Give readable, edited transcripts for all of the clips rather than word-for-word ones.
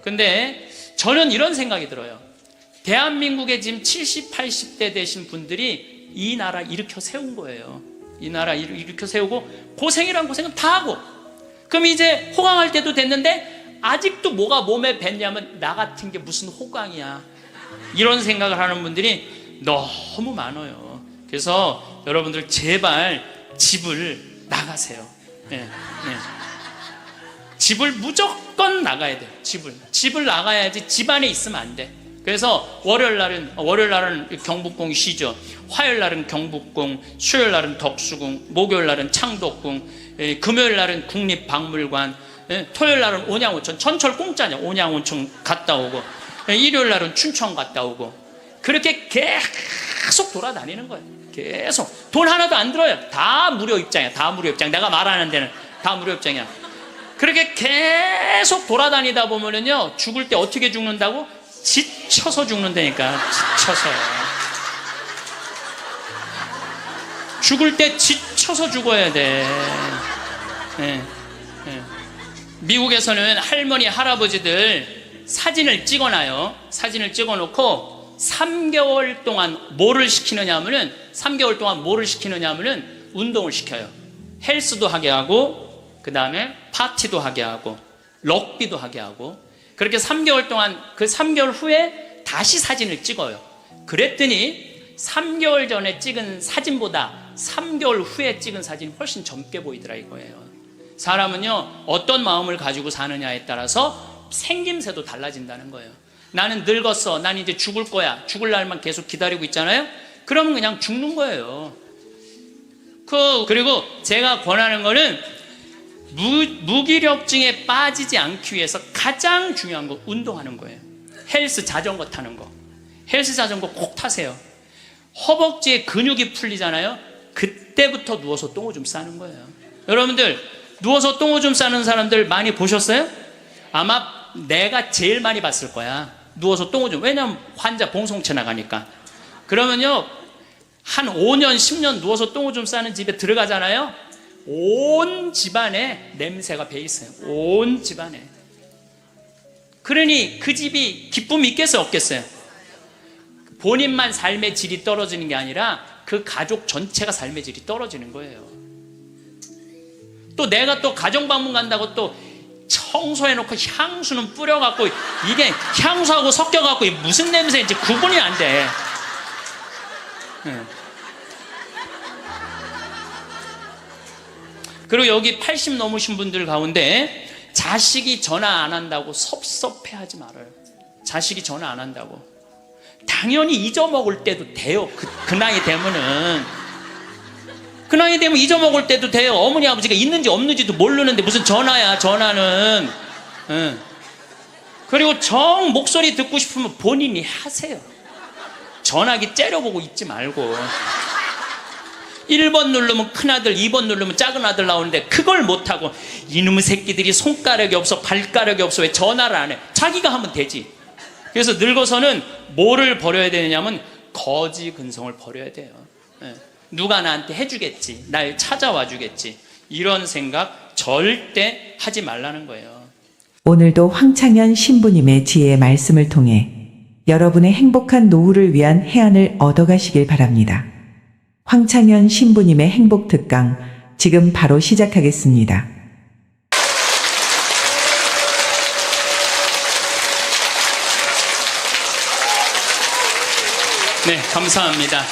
근데 저는 이런 생각이 들어요. 대한민국에 지금 70, 80대 되신 분들이 이 나라 일으켜 세운 거예요. 이 나라 일으켜 세우고 고생이란 고생은 다 하고, 그럼 이제 호강할 때도 됐는데 아직도 뭐가 몸에 뱉냐면 나 같은 게 무슨 호강이야, 이런 생각을 하는 분들이 너무 많아요. 그래서 여러분들 제발 집을 나가세요. 네, 네. 집을 무조건 나가야 돼요. 집을 나가야지 집안에 있으면 안 돼. 그래서 월요일 날은 경복궁 쉬죠. 화요일 날은 경복궁, 수요일 날은 덕수궁, 목요일 날은 창덕궁, 금요일 날은 국립박물관, 토요일 날은 온양온천, 전철 공짜냐, 온양온천 갔다 오고, 일요일 날은 춘천 갔다 오고, 그렇게 계속 돌아다니는 거예요. 계속. 돈 하나도 안 들어요. 다 무료 입장이야. 다 무료 입장. 내가 말하는 데는 다 무료 입장이야. 그렇게 계속 돌아다니다 보면은요, 죽을 때 어떻게 죽는다고? 지쳐서 죽는다니까. 지쳐서. 죽을 때 지쳐서 죽어야 돼. 네. 네. 미국에서는 할머니, 할아버지들 사진을 찍어놔요. 사진을 찍어놓고 3개월 동안 뭐를 시키느냐면은, 3개월 동안 뭐를 시키느냐면은 운동을 시켜요. 헬스도 하게 하고, 그 다음에 파티도 하게 하고, 럭비도 하게 하고, 그렇게 3개월 동안, 그 3개월 후에 다시 사진을 찍어요. 그랬더니 3개월 전에 찍은 사진보다 3개월 후에 찍은 사진이 훨씬 젊게 보이더라 이거예요. 사람은요, 어떤 마음을 가지고 사느냐에 따라서 생김새도 달라진다는 거예요. 나는 늙었어, 난 이제 죽을 거야, 죽을 날만 계속 기다리고 있잖아요. 그러면 그냥 죽는 거예요. 그리고 제가 권하는 거는 무기력증에 빠지지 않기 위해서 가장 중요한 거 운동하는 거예요. 헬스 자전거 타는 거. 헬스 자전거 꼭 타세요. 허벅지에 근육이 풀리잖아요. 그때부터 누워서 똥오줌 싸는 거예요. 여러분들 누워서 똥오줌 싸는 사람들 많이 보셨어요? 아마 내가 제일 많이 봤을 거야. 누워서 똥오줌. 왜냐면 환자 봉송체 나가니까. 그러면요, 한 5년 10년 누워서 똥오줌 싸는 집에 들어가잖아요. 온 집안에 냄새가 배 있어요. 온 집안에. 그러니 그 집이 기쁨이 있겠어요, 없겠어요? 본인만 삶의 질이 떨어지는 게 아니라 그 가족 전체가 삶의 질이 떨어지는 거예요. 또 내가 또 가정방문 간다고 또 청소해놓고 향수는 뿌려갖고, 이게 향수하고 섞여갖고 무슨 냄새인지 구분이 안 돼. 그리고 여기 80 넘으신 분들 가운데 자식이 전화 안 한다고 섭섭해하지 말아요. 자식이 전화 안 한다고. 당연히 잊어먹을 때도 돼요. 그 나이 되면은. 그 나이 되면 잊어먹을 때도 돼요. 어머니 아버지가 있는지 없는지도 모르는데 무슨 전화야, 전화는. 그리고 정 목소리 듣고 싶으면 본인이 하세요. 전화기 째려보고 있지 말고. 1번 누르면 큰아들, 2번 누르면 작은아들 나오는데 그걸 못하고 이놈의 새끼들이 손가락이 없어, 발가락이 없어, 왜 전화를 안 해? 자기가 하면 되지. 그래서 늙어서는 뭐를 버려야 되느냐면 거지 근성을 버려야 돼요. 누가 나한테 해주겠지, 날 찾아와 주겠지, 이런 생각 절대 하지 말라는 거예요. 오늘도 황창현 신부님의 지혜의 말씀을 통해 여러분의 행복한 노후를 위한 해안을 얻어가시길 바랍니다. 황창현 신부님의 행복 특강 지금 바로 시작하겠습니다. 네, 감사합니다.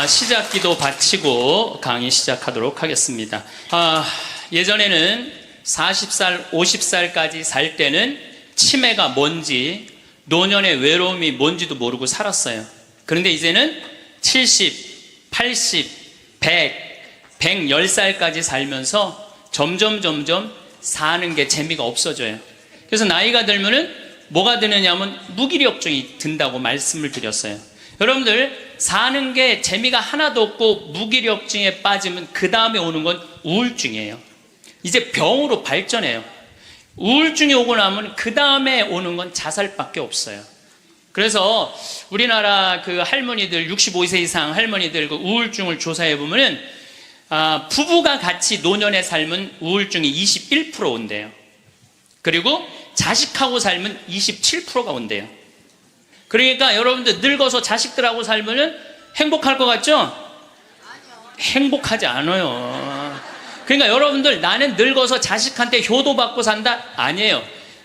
시작 기도 바치고 강의 시작하도록 하겠습니다. 예전에는 40살, 50살까지 살 때는 치매가 뭔지, 노년의 외로움이 뭔지도 모르고 살았어요. 그런데 이제는 70, 80, 100, 110살까지 살면서 점점 사는 게 재미가 없어져요. 그래서 나이가 들면은 뭐가 드느냐면 무기력증이 든다고 말씀을 드렸어요. 여러분들 사는 게 재미가 하나도 없고 무기력증에 빠지면 그 다음에 오는 건 우울증이에요. 이제 병으로 발전해요. 우울증이 오고 나면 그 다음에 오는 건 자살밖에 없어요. 그래서 우리나라 그 할머니들, 65세 이상 할머니들 그 우울증을 조사해 보면은 부부가 같이 노년에 살면 우울증이 21% 온대요. 그리고 자식하고 살면 27%가 온대요. 그러니까 여러분들 늙어서 자식들하고 살면 행복할 것 같죠? 행복하지 않아요. 그러니까 여러분들 나는 늙어서 자식한테 효도받고 산다? 아니에요.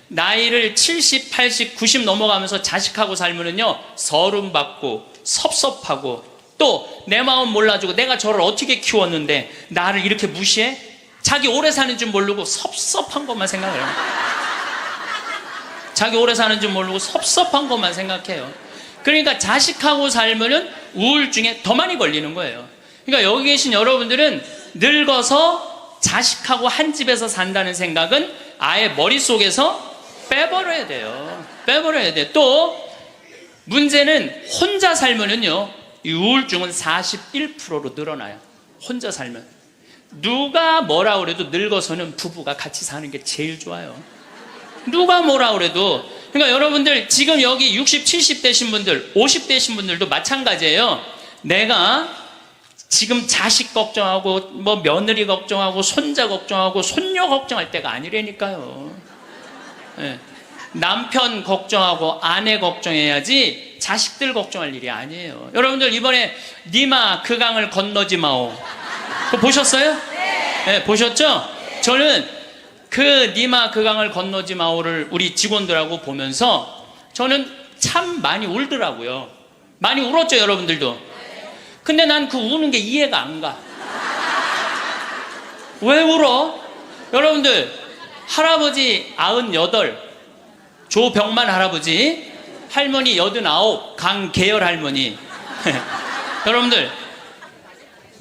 나이를 70, 80, 90 넘어가면서 자식하고 살면은요, 서름받고 섭섭하고 또 내 마음 몰라주고 내가 저를 어떻게 키웠는데 나를 이렇게 무시해? 자기 오래 사는 줄 모르고 섭섭한 것만 생각해요. 자기 오래 사는 줄 모르고 섭섭한 것만 생각해요. 그러니까 자식하고 살면은 우울증에 더 많이 걸리는 거예요. 그러니까 여기 계신 여러분들은 늙어서 자식하고 한 집에서 산다는 생각은 아예 머릿속에서 빼버려야 돼요. 빼버려야 돼. 또 문제는 혼자 살면은요, 이 우울증은 41%로 늘어나요. 혼자 살면. 누가 뭐라 그래도 늙어서는 부부가 같이 사는 게 제일 좋아요. 누가 뭐라 그래도. 그러니까 여러분들 지금 여기 60, 70 되신 분들, 50 되신 분들도 마찬가지예요. 내가 지금 자식 걱정하고 뭐 며느리 걱정하고 손자 걱정하고 손녀 걱정할 때가 아니라니까요. 네. 남편 걱정하고 아내 걱정해야지 자식들 걱정할 일이 아니에요. 여러분들 이번에 니마 그 강을 건너지 마오, 그거 보셨어요? 네, 보셨죠? 저는 그 니마 그 강을 건너지 마오를 우리 직원들하고 보면서 저는 참 많이 울더라고요. 많이 울었죠, 여러분들도. 근데 난 그 우는 게 이해가 안 가. 왜 울어? 여러분들, 할아버지 98, 조병만 할아버지, 할머니 89, 강계열 할머니. 여러분들,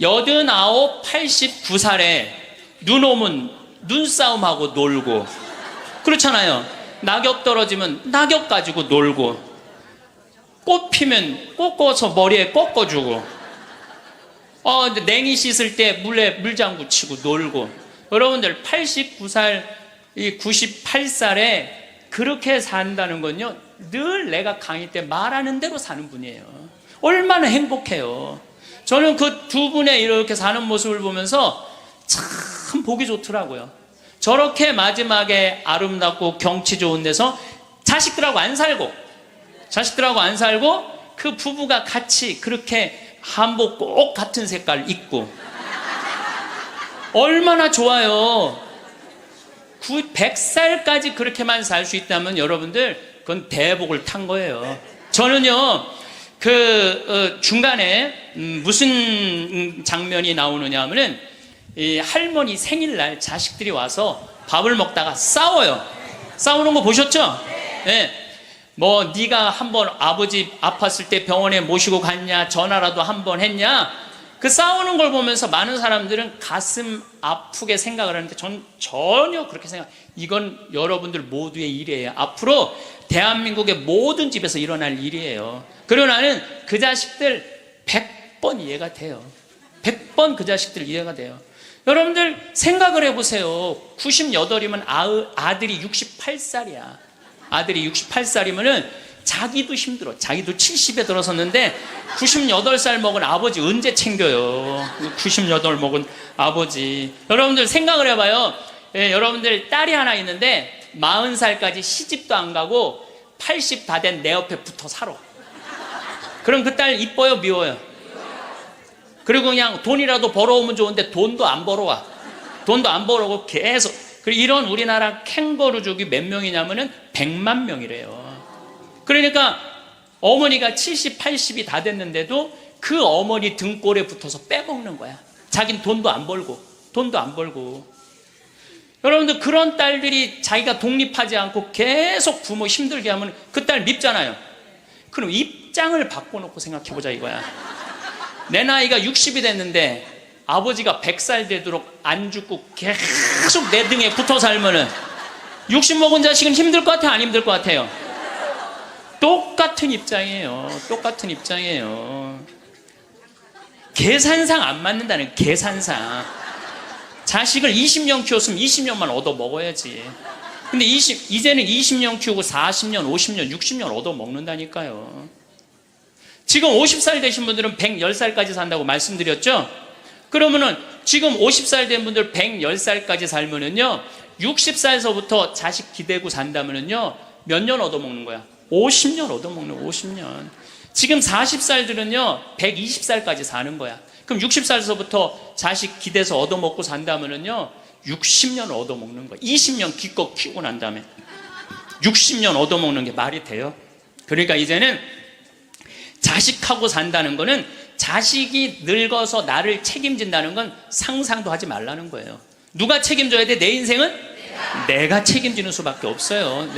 89, 89살에 눈 오면 눈싸움하고 놀고, 그렇잖아요. 낙엽 떨어지면 낙엽 가지고 놀고, 꽃 피면 꽃 꽂아서 머리에 꽂아주고, 냉이 씻을 때 물에 물장구 치고 놀고. 여러분들 89살, 98살에 그렇게 산다는 건요, 늘 내가 강의 때 말하는 대로 사는 분이에요. 얼마나 행복해요. 저는 그 두 분의 이렇게 사는 모습을 보면서 참 보기 좋더라고요. 저렇게 마지막에 아름답고 경치 좋은 데서 자식들하고 안 살고 그 부부가 같이 그렇게 한복 꼭 같은 색깔 입고 얼마나 좋아요. 100살까지 그렇게만 살 수 있다면 여러분들 그건 대복을 탄 거예요. 저는요, 중간에 무슨 장면이 나오느냐 하면은 이 할머니 생일날 자식들이 와서 밥을 먹다가 싸워요. 싸우는 거 보셨죠? 네. 뭐 네가 한번 아버지 아팠을 때 병원에 모시고 갔냐, 전화라도 한번 했냐. 그 싸우는 걸 보면서 많은 사람들은 가슴 아프게 생각을 하는데 전 전혀 그렇게 이건 여러분들 모두의 일이에요. 앞으로 대한민국의 모든 집에서 일어날 일이에요. 그리고 나는 그 자식들 100번 이해가 돼요. 100번 그 자식들 이해가 돼요. 여러분들 생각을 해보세요. 98이면 아들이 68살이야. 아들이 68살이면은 자기도 힘들어. 자기도 70에 들어섰는데 98살 먹은 아버지 언제 챙겨요? 98 먹은 아버지. 여러분들 생각을 해봐요. 예, 여러분들 딸이 하나 있는데 40살까지 시집도 안 가고 80 다 된 내 옆에 붙어 살아. 그럼 그 딸 이뻐요, 미워요? 그리고 그냥 돈이라도 벌어오면 좋은데 돈도 안 벌어와. 돈도 안 벌어오고 계속. 그리고 이런 우리나라 캥거루족이 몇 명이냐면은 100만 명이래요. 그러니까 어머니가 70, 80이 다 됐는데도 그 어머니 등골에 붙어서 빼먹는 거야. 자긴 돈도 안 벌고. 여러분들 그런 딸들이 자기가 독립하지 않고 계속 부모 힘들게 하면 그 딸 밉잖아요. 그럼 입장을 바꿔놓고 생각해보자 이거야. 내 나이가 60이 됐는데 아버지가 100살 되도록 안 죽고 계속 내 등에 붙어 살면은 60 먹은 자식은 힘들 것 같아요, 안 힘들 것 같아요? 똑같은 입장이에요. 똑같은 입장이에요. 계산상 안 맞는다는, 계산상. 자식을 20년 키웠으면 20년만 얻어 먹어야지. 근데 이제는 20년 키우고 40년, 50년, 60년 얻어 먹는다니까요. 지금 50살 되신 분들은 110살까지 산다고 말씀드렸죠? 그러면은 지금 50살 된 분들 110살까지 살면은요, 60살서부터 자식 기대고 산다면은요, 몇 년 얻어먹는 거야? 50년 얻어먹는 50년. 지금 40살들은요, 120살까지 사는 거야. 그럼 60살서부터 자식 기대서 얻어먹고 산다면은요, 60년 얻어먹는 거야. 20년 기껏 키우고 난 다음에 60년 얻어먹는 게 말이 돼요? 그러니까 이제는 자식하고 산다는 거는 자식이 늙어서 나를 책임진다는 건 상상도 하지 말라는 거예요. 누가 책임져야 돼? 내 인생은? 내가 책임지는 수밖에 없어요.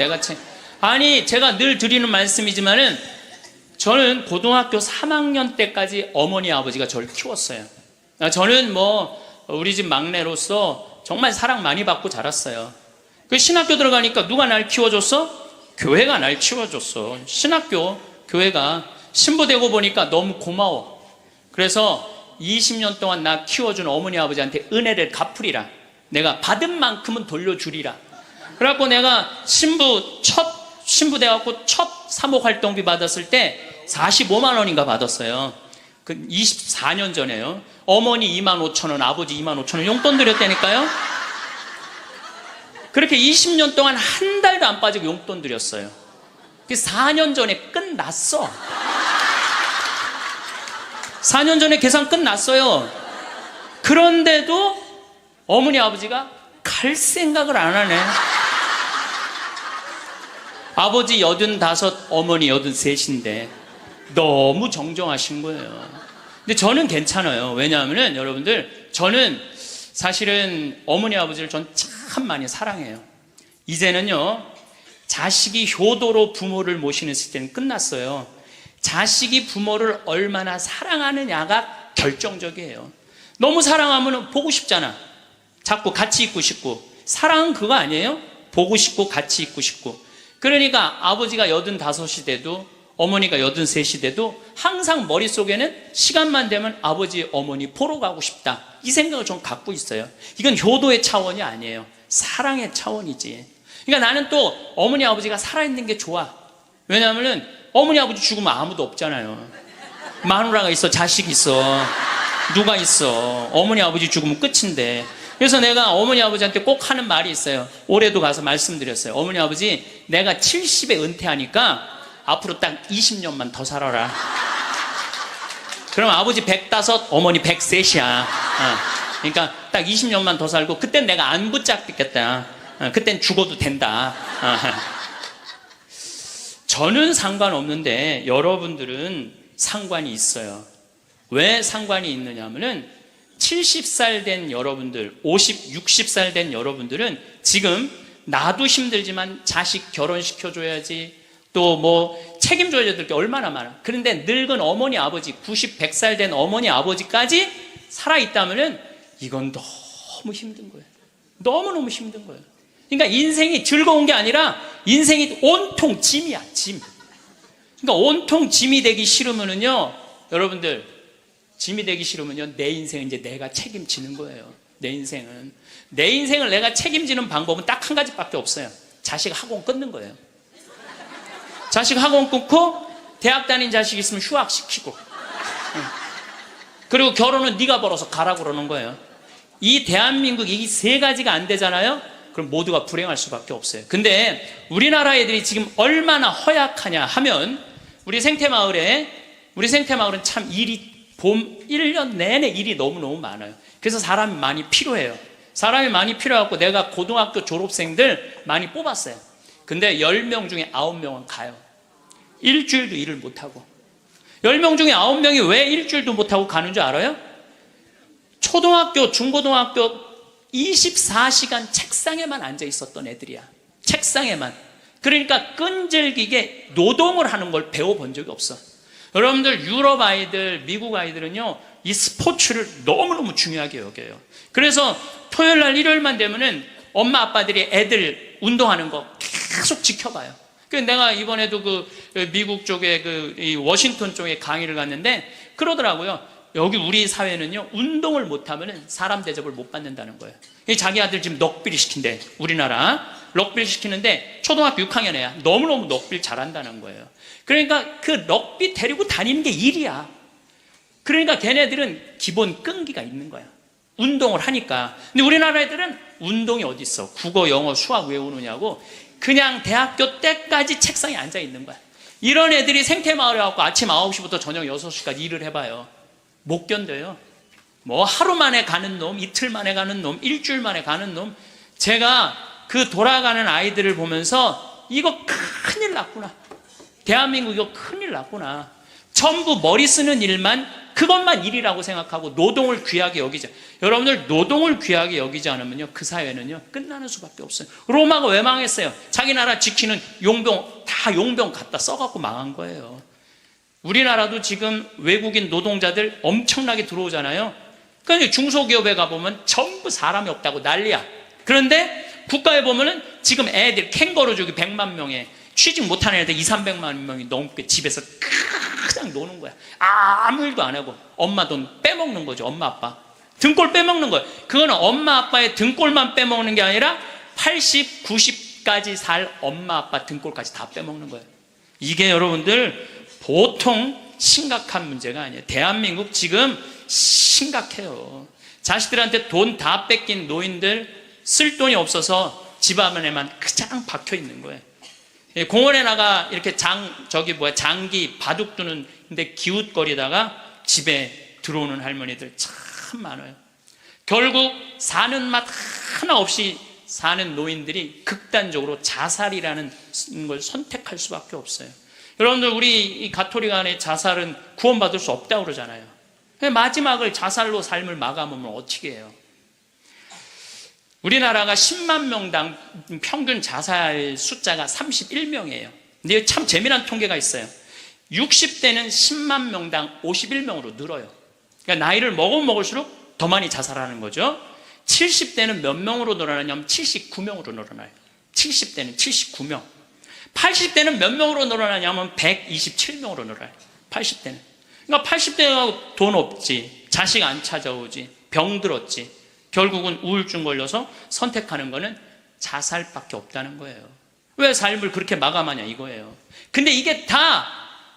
아니, 제가 늘 드리는 말씀이지만은 저는 고등학교 3학년 때까지 어머니 아버지가 저를 키웠어요. 저는 우리 집 막내로서 정말 사랑 많이 받고 자랐어요. 그 신학교 들어가니까 누가 날 키워줬어? 교회가 날 키워줬어. 신학교, 교회가. 신부 되고 보니까 너무 고마워. 그래서 20년 동안 나 키워준 어머니 아버지한테 은혜를 갚으리라. 내가 받은 만큼은 돌려주리라. 그래갖고 내가 신부 돼갖고 첫 사목활동비 받았을 때 45만 원인가 받았어요. 그 24년 전에요. 어머니 25,000원, 아버지 25,000원 용돈 드렸다니까요. 그렇게 20년 동안 한 달도 안 빠지고 용돈 드렸어요. 4년 전에 끝났어. 4년 전에 계산 끝났어요. 그런데도 어머니 아버지가 갈 생각을 안 하네. 아버지 85, 어머니 83인데 너무 정정하신 거예요. 근데 저는 괜찮아요. 왜냐하면 여러분들, 저는 사실은 어머니 아버지를 전 참 많이 사랑해요. 이제는요, 자식이 효도로 부모를 모시는 시대는 끝났어요. 자식이 부모를 얼마나 사랑하느냐가 결정적이에요. 너무 사랑하면 보고 싶잖아. 자꾸 같이 있고 싶고. 사랑은 그거 아니에요? 보고 싶고 같이 있고 싶고. 그러니까 아버지가 85이 돼도 어머니가 83이 돼도 항상 머릿속에는 시간만 되면 아버지, 어머니 보러 가고 싶다. 이 생각을 좀 갖고 있어요. 이건 효도의 차원이 아니에요. 사랑의 차원이지. 그러니까 나는 또 어머니, 아버지가 살아있는 게 좋아. 왜냐하면 어머니, 아버지 죽으면 아무도 없잖아요. 마누라가 있어, 자식이 있어, 누가 있어. 어머니, 아버지 죽으면 끝인데. 그래서 내가 어머니, 아버지한테 꼭 하는 말이 있어요. 올해도 가서 말씀드렸어요. 어머니, 아버지, 내가 70에 은퇴하니까 앞으로 딱 20년만 더 살아라. 그럼 아버지 105, 어머니 103이야. 그러니까 딱 20년만 더 살고 그땐 내가 안 붙잡겠다. 그땐 죽어도 된다. 저는 상관없는데 여러분들은 상관이 있어요. 왜 상관이 있느냐 하면은 70살 된 여러분들, 50, 60살 된 여러분들은 지금 나도 힘들지만 자식 결혼시켜줘야지, 또 책임져야 될 게 얼마나 많아. 그런데 늙은 어머니, 아버지, 90, 100살 된 어머니, 아버지까지 살아있다면은 이건 너무 힘든 거예요. 너무너무 힘든 거예요. 그러니까 인생이 즐거운 게 아니라 인생이 온통 짐이야, 짐. 그러니까 온통 짐이 되기 싫으면은요, 여러분들, 짐이 되기 싫으면요, 내 인생은 이제 내가 책임지는 거예요. 내 인생을 내가 책임지는 방법은 딱 한 가지밖에 없어요. 자식 학원 끊는 거예요. 자식 학원 끊고 대학 다닌 자식 있으면 휴학시키고, 그리고 결혼은 네가 벌어서 가라고 그러는 거예요. 이 대한민국 이 세 가지가 안 되잖아요. 그럼 모두가 불행할 수밖에 없어요. 근데 우리나라 애들이 지금 얼마나 허약하냐 하면, 우리 생태마을은 참 일이 1년 내내 일이 너무너무 많아요. 그래서 사람이 많이 필요해요. 사람이 많이 필요해갖고 내가 고등학교 졸업생들 많이 뽑았어요. 근데 10명 중에 9명은 가요. 일주일도 일을 못하고. 10명 중에 9명이 왜 일주일도 못하고 가는 줄 알아요? 초등학교, 중고등학교 24시간 책상에만 앉아 있었던 애들이야. 책상에만. 그러니까 끈질기게 노동을 하는 걸 배워본 적이 없어. 여러분들, 유럽 아이들, 미국 아이들은요, 이 스포츠를 너무너무 중요하게 여겨요. 그래서 토요일 날, 일요일만 되면은 엄마 아빠들이 애들 운동하는 거 계속 지켜봐요. 그래서 내가 이번에도 미국 쪽에 이 워싱턴 쪽에 강의를 갔는데 그러더라고요. 여기 우리 사회는요, 운동을 못하면 사람 대접을 못 받는다는 거예요. 자기 아들 지금 럭비를 시킨대. 우리나라 럭비를 시키는데 초등학교 6학년 애야. 너무너무 럭비를 잘한다는 거예요. 그러니까 그 럭비 데리고 다니는 게 일이야. 그러니까 걔네들은 기본 끈기가 있는 거야. 운동을 하니까. 근데 우리나라 애들은 운동이 어디 있어? 국어, 영어, 수학 외우느냐고 그냥 대학교 때까지 책상에 앉아 있는 거야. 이런 애들이 생태마을에 와서 아침 9시부터 저녁 6시까지 일을 해봐요. 못 견뎌요. 뭐 하루 만에 가는 놈, 이틀 만에 가는 놈, 일주일 만에 가는 놈. 제가 그 돌아가는 아이들을 보면서 이거 큰일 났구나. 대한민국 이거 큰일 났구나. 전부 머리 쓰는 일만, 그것만 일이라고 생각하고 노동을 귀하게 여기지. 여러분들 노동을 귀하게 여기지 않으면요, 그 사회는요 끝나는 수밖에 없어요. 로마가 왜 망했어요? 자기 나라 지키는 용병 다 용병 갖다 써갖고 망한 거예요. 우리나라도 지금 외국인 노동자들 엄청나게 들어오잖아요. 그러니까 중소기업에 가보면 전부 사람이 없다고 난리야. 그런데 국가에 보면은 지금 애들 캥거루족이 100만 명에 취직 못하는 애들 200~300만 명이 넘게 집에서 그냥 노는 거야. 아무 일도 안 하고 엄마 돈 빼먹는 거죠. 엄마 아빠 등골 빼먹는 거예요. 그거는 엄마 아빠의 등골만 빼먹는 게 아니라 80, 90까지 살 엄마 아빠 등골까지 다 빼먹는 거예요. 이게 여러분들 보통 심각한 문제가 아니에요. 대한민국 지금 심각해요. 자식들한테 돈 다 뺏긴 노인들, 쓸 돈이 없어서 집 안에만 그냥 박혀 있는 거예요. 공원에 나가 이렇게 장기 바둑 두는 데 기웃거리다가 집에 들어오는 할머니들 참 많아요. 결국 사는 맛 하나 없이 사는 노인들이 극단적으로 자살이라는 걸 선택할 수밖에 없어요. 여러분들, 우리 이 가톨릭 안에 자살은 구원받을 수 없다고 그러잖아요. 마지막을 자살로 삶을 마감하면 어떻게 해요? 우리나라가 10만 명당 평균 자살 숫자가 31명이에요. 근데 참 재미난 통계가 있어요. 60대는 10만 명당 51명으로 늘어요. 그러니까 나이를 먹으면 먹을수록 더 많이 자살하는 거죠. 70대는 몇 명으로 늘어나냐면 79명으로 늘어나요. 70대는 79명. 80대는 몇 명으로 늘어나냐면 127명으로 늘어나요. 80대는. 그러니까 80대가 돈 없지, 자식 안 찾아오지, 병들었지, 결국은 우울증 걸려서 선택하는 거는 자살밖에 없다는 거예요. 왜 삶을 그렇게 마감하냐 이거예요. 근데 이게 다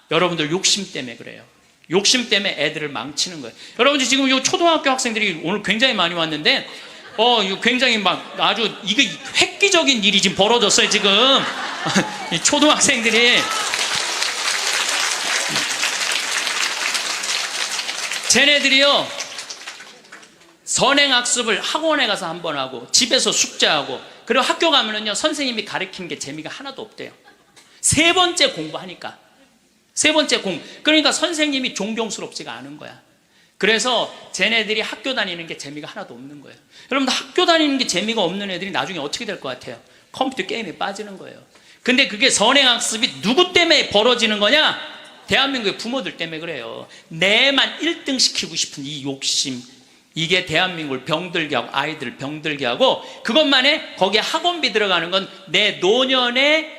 여러분들 욕심 때문에 그래요. 욕심 때문에 애들을 망치는 거예요. 여러분들 지금 이 초등학교 학생들이 오늘 굉장히 많이 왔는데 이거 굉장히 막 아주 이게 획기적인 일이 지금 벌어졌어요 지금. 이 초등학생들이 쟤네들이요 선행학습을 학원에 가서 한 번 하고 집에서 숙제하고, 그리고 학교 가면은요 선생님이 가르치는 게 재미가 하나도 없대요. 세 번째 공부하니까. 세 번째 그러니까 선생님이 존경스럽지가 않은 거야. 그래서 쟤네들이 학교 다니는 게 재미가 하나도 없는 거예요. 여러분들, 학교 다니는 게 재미가 없는 애들이 나중에 어떻게 될 것 같아요? 컴퓨터 게임에 빠지는 거예요. 근데 그게 선행학습이 누구 때문에 벌어지는 거냐? 대한민국의 부모들 때문에 그래요. 내만 1등 시키고 싶은 이 욕심, 이게 대한민국을 병들게 하고 아이들을 병들게 하고, 그것만에 거기에 학원비 들어가는 건 내 노년의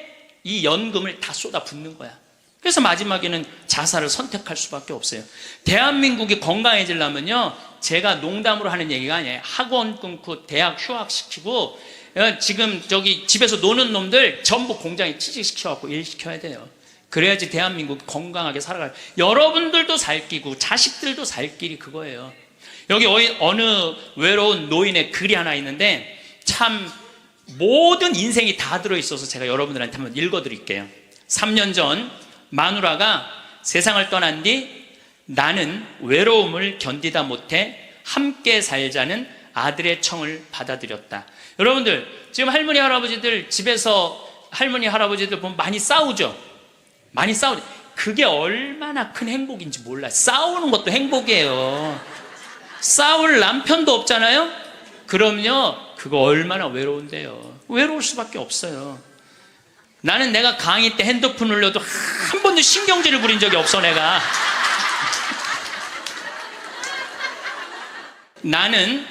이 연금을 다 쏟아붓는 거야. 그래서 마지막에는 자살을 선택할 수밖에 없어요. 대한민국이 건강해지려면요, 제가 농담으로 하는 얘기가 아니에요. 학원 끊고 대학 휴학시키고 지금 집에서 노는 놈들 전부 공장에 취직시켜갖고 일시켜야 돼요. 그래야지 대한민국이 건강하게 살아가요. 여러분들도 살 끼고 자식들도 살 길이 그거예요. 여기 어느 외로운 노인의 글이 하나 있는데 참 모든 인생이 다 들어있어서 제가 여러분들한테 한번 읽어드릴게요. 3년 전 마누라가 세상을 떠난 뒤 나는 외로움을 견디다 못해 함께 살자는 아들의 청을 받아들였다. 여러분들, 지금 할머니 할아버지들 집에서 할머니 할아버지들 보면 많이 싸우죠. 많이 싸우죠. 그게 얼마나 큰 행복인지 몰라요. 싸우는 것도 행복이에요. 싸울 남편도 없잖아요. 그럼요, 그거 얼마나 외로운데요. 외로울 수밖에 없어요. 나는 내가 강의 때 핸드폰 울려도 한 번도 신경질을 부린 적이 없어. 내가 나는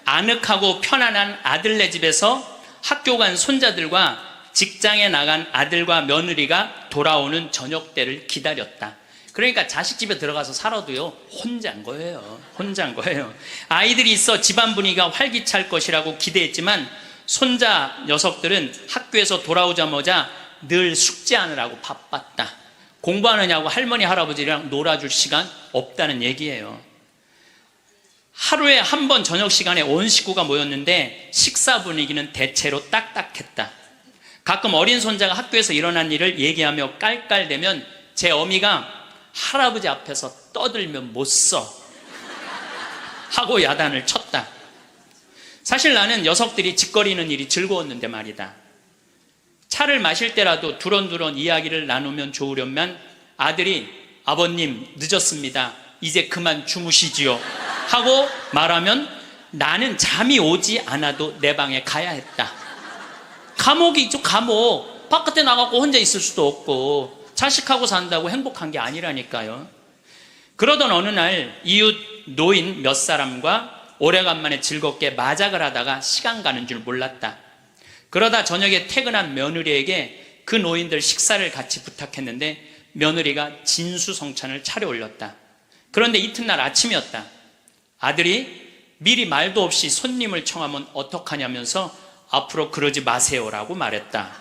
아늑하고 편안한 아들네 집에서 학교 간 손자들과 직장에 나간 아들과 며느리가 돌아오는 저녁 때를 기다렸다. 그러니까 자식 집에 들어가서 살아도요 혼자인 거예요. 혼자인 거예요. 아이들이 있어 집안 분위기가 활기찰 것이라고 기대했지만 손자 녀석들은 학교에서 돌아오자마자 늘 숙제하느라고 바빴다. 공부하느냐고 할머니 할아버지랑 놀아줄 시간 없다는 얘기예요. 하루에 한 번 저녁 시간에 온 식구가 모였는데 식사 분위기는 대체로 딱딱했다. 가끔 어린 손자가 학교에서 일어난 일을 얘기하며 깔깔대면 제 어미가 할아버지 앞에서 떠들면 못 써 하고 야단을 쳤다. 사실 나는 녀석들이 짓거리는 일이 즐거웠는데 말이다. 차를 마실 때라도 두런두런 이야기를 나누면 좋으련만 아들이 아버님 늦었습니다. 이제 그만 주무시지요 하고 말하면 나는 잠이 오지 않아도 내 방에 가야 했다. 감옥이 있죠. 감옥. 바깥에 나가고 혼자 있을 수도 없고 자식하고 산다고 행복한 게 아니라니까요. 그러던 어느 날 이웃 노인 몇 사람과 오래간만에 즐겁게 마작을 하다가 시간 가는 줄 몰랐다. 그러다 저녁에 퇴근한 며느리에게 그 노인들 식사를 같이 부탁했는데 며느리가 진수성찬을 차려올렸다. 그런데 이튿날 아침이었다. 아들이 미리 말도 없이 손님을 청하면 어떡하냐면서 앞으로 그러지 마세요라고 말했다.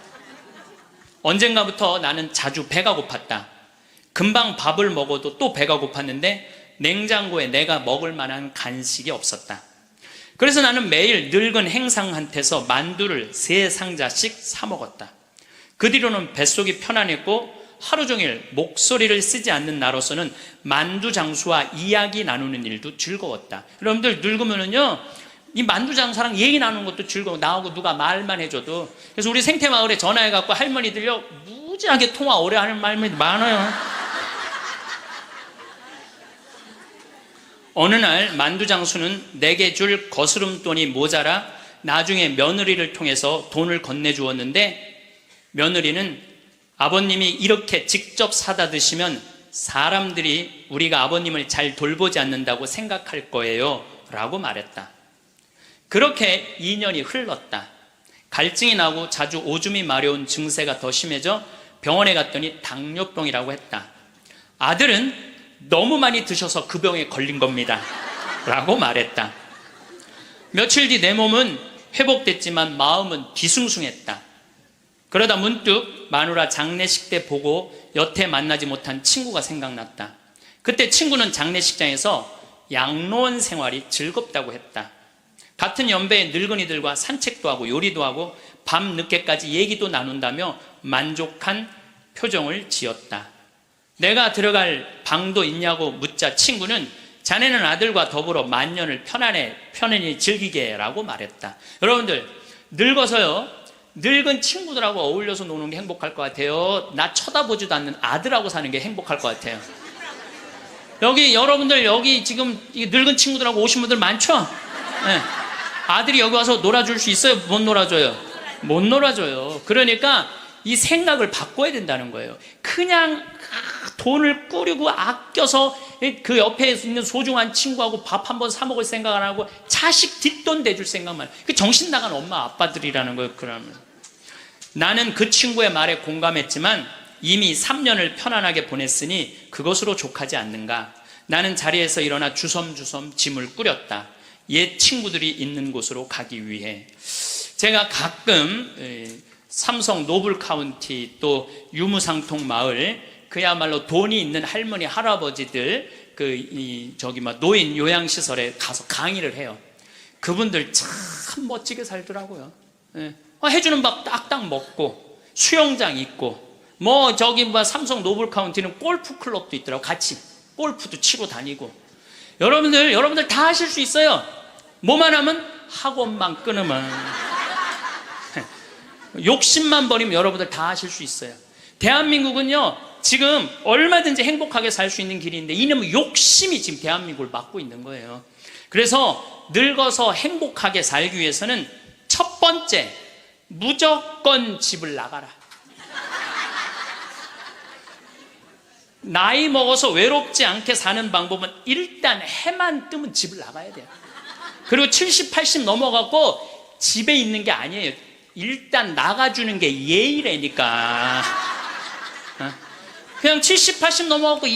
언젠가부터 나는 자주 배가 고팠다. 금방 밥을 먹어도 또 배가 고팠는데 냉장고에 내가 먹을 만한 간식이 없었다. 그래서 나는 매일 늙은 행상한테서 만두를 3상자씩 사 먹었다. 그 뒤로는 뱃속이 편안했고 하루 종일 목소리를 쓰지 않는 나로서는 만두 장수와 이야기 나누는 일도 즐거웠다. 여러분들 늙으면은요, 이 만두 장사랑 얘기 나누는 것도 즐거워. 나하고 누가 말만 해줘도. 그래서 우리 생태마을에 전화해갖고 할머니들요, 무지하게 통화 오래 하는 말들이 많아요. 어느 날 만두 장수는 내게 줄 거스름돈이 모자라 나중에 며느리를 통해서 돈을 건네주었는데 며느리는 아버님이 이렇게 직접 사다 드시면 사람들이 우리가 아버님을 잘 돌보지 않는다고 생각할 거예요 라고 말했다. 그렇게 2년이 흘렀다. 갈증이 나고 자주 오줌이 마려운 증세가 더 심해져 병원에 갔더니 당뇨병이라고 했다. 아들은 너무 많이 드셔서 그 병에 걸린 겁니다 라고 말했다. 며칠 뒤 내 몸은 회복됐지만 마음은 뒤숭숭했다. 그러다 문득 마누라 장례식 때 보고 여태 만나지 못한 친구가 생각났다. 그때 친구는 장례식장에서 양로원 생활이 즐겁다고 했다. 같은 연배의 늙은이들과 산책도 하고 요리도 하고 밤 늦게까지 얘기도 나눈다며 만족한 표정을 지었다. 내가 들어갈 방도 있냐고 묻자 친구는 자네는 아들과 더불어 만년을 편안히 즐기게 라고 말했다. 여러분들 늙어서요, 늙은 친구들하고 어울려서 노는 게 행복할 것 같아요? 나 쳐다보지도 않는 아들하고 사는 게 행복할 것 같아요? 여러분들 여기 지금 늙은 친구들하고 오신 분들 많죠? 네. 아들이 여기 와서 놀아줄 수 있어요? 못 놀아줘요? 못 놀아줘요. 그러니까 이 생각을 바꿔야 된다는 거예요. 그냥 돈을 꾸리고 아껴서 그 옆에 있는 소중한 친구하고 밥 한 번 사 먹을 생각 안 하고 자식 뒷돈 대줄 생각만 해요. 그 정신 나간 엄마 아빠들이라는 거예요. 그러면 나는 그 친구의 말에 공감했지만 이미 3년을 편안하게 보냈으니 그것으로 족하지 않는가. 나는 자리에서 일어나 주섬주섬 짐을 꾸렸다. 옛 친구들이 있는 곳으로 가기 위해. 제가 가끔 삼성 노블카운티 또 유무상통 마을, 그야말로 돈이 있는 할머니 할아버지들 노인 요양시설에 가서 강의를 해요. 그분들 참 멋지게 살더라고요. 해주는 밥 딱딱 먹고 수영장 있고 삼성 노블카운티는 골프 클럽도 있더라고. 같이 골프도 치고 다니고. 여러분들 다 하실 수 있어요. 뭐만 하면 학원만 끊으면 욕심만 버리면 여러분들 다 하실 수 있어요. 대한민국은요 지금 얼마든지 행복하게 살 수 있는 길인데 이놈의 욕심이 지금 대한민국을 막고 있는 거예요. 그래서 늙어서 행복하게 살기 위해서는 첫 번째, 무조건 집을 나가라. 나이 먹어서 외롭지 않게 사는 방법은 일단 해만 뜨면 집을 나가야 돼요. 그리고 70, 80 넘어가고 집에 있는 게 아니에요. 일단 나가주는 게 예의라니까. 그냥 70, 80 넘어가고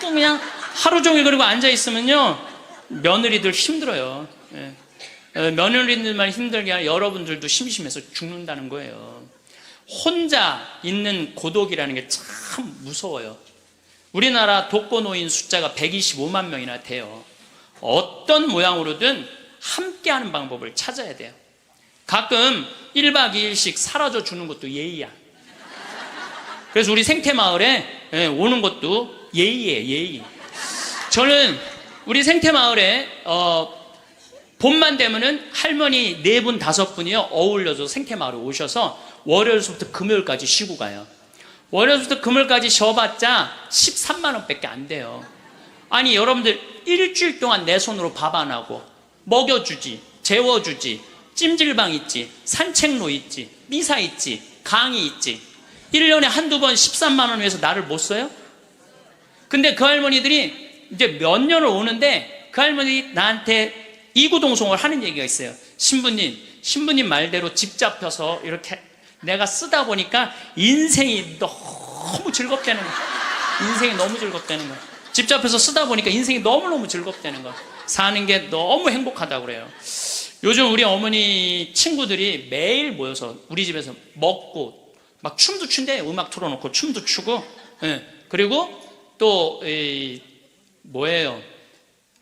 그냥 하루 종일 그리고 앉아있으면요 며느리들 힘들어요. 며느리들만 힘들게 아니라 여러분들도 심심해서 죽는다는 거예요. 혼자 있는 고독이라는 게 참 무서워요. 우리나라 독거노인 숫자가 125만 명이나 돼요. 어떤 모양으로든 함께하는 방법을 찾아야 돼요. 가끔 1박 2일씩 사라져 주는 것도 예의야. 그래서 우리 생태마을에 오는 것도 예의예요, 예의. 저는 우리 생태마을에 봄만 되면은 할머니 4분, 5분이요 어울려서 생태마을에 오셔서 월요일부터 금요일까지 쉬고 가요. 월요일부터 금요일까지 쉬어봤자 13만 원밖에 안 돼요. 아니 여러분들 일주일 동안 내 손으로 밥 안 하고 먹여주지, 재워주지, 찜질방 있지, 산책로 있지, 미사 있지, 강의 있지. 1년에 한두 번 13만 원 위해서 나를 못 써요? 근데 그 할머니들이 이제 몇 년을 오는데 그 할머니들이 나한테 이구동성을 하는 얘기가 있어요. 신부님 말대로 집 잡혀서 이렇게 내가 쓰다 보니까 인생이 너무 즐겁다는 거야. 인생이 너무 즐겁다는 거야. 집 잡혀서 쓰다 보니까 인생이 너무너무 즐겁다는 거야. 사는 게 너무 행복하다고 그래요. 요즘 우리 어머니 친구들이 매일 모여서 우리 집에서 먹고 막 춤도 춘대. 음악 틀어놓고 춤도 추고. 그리고 또 뭐예요?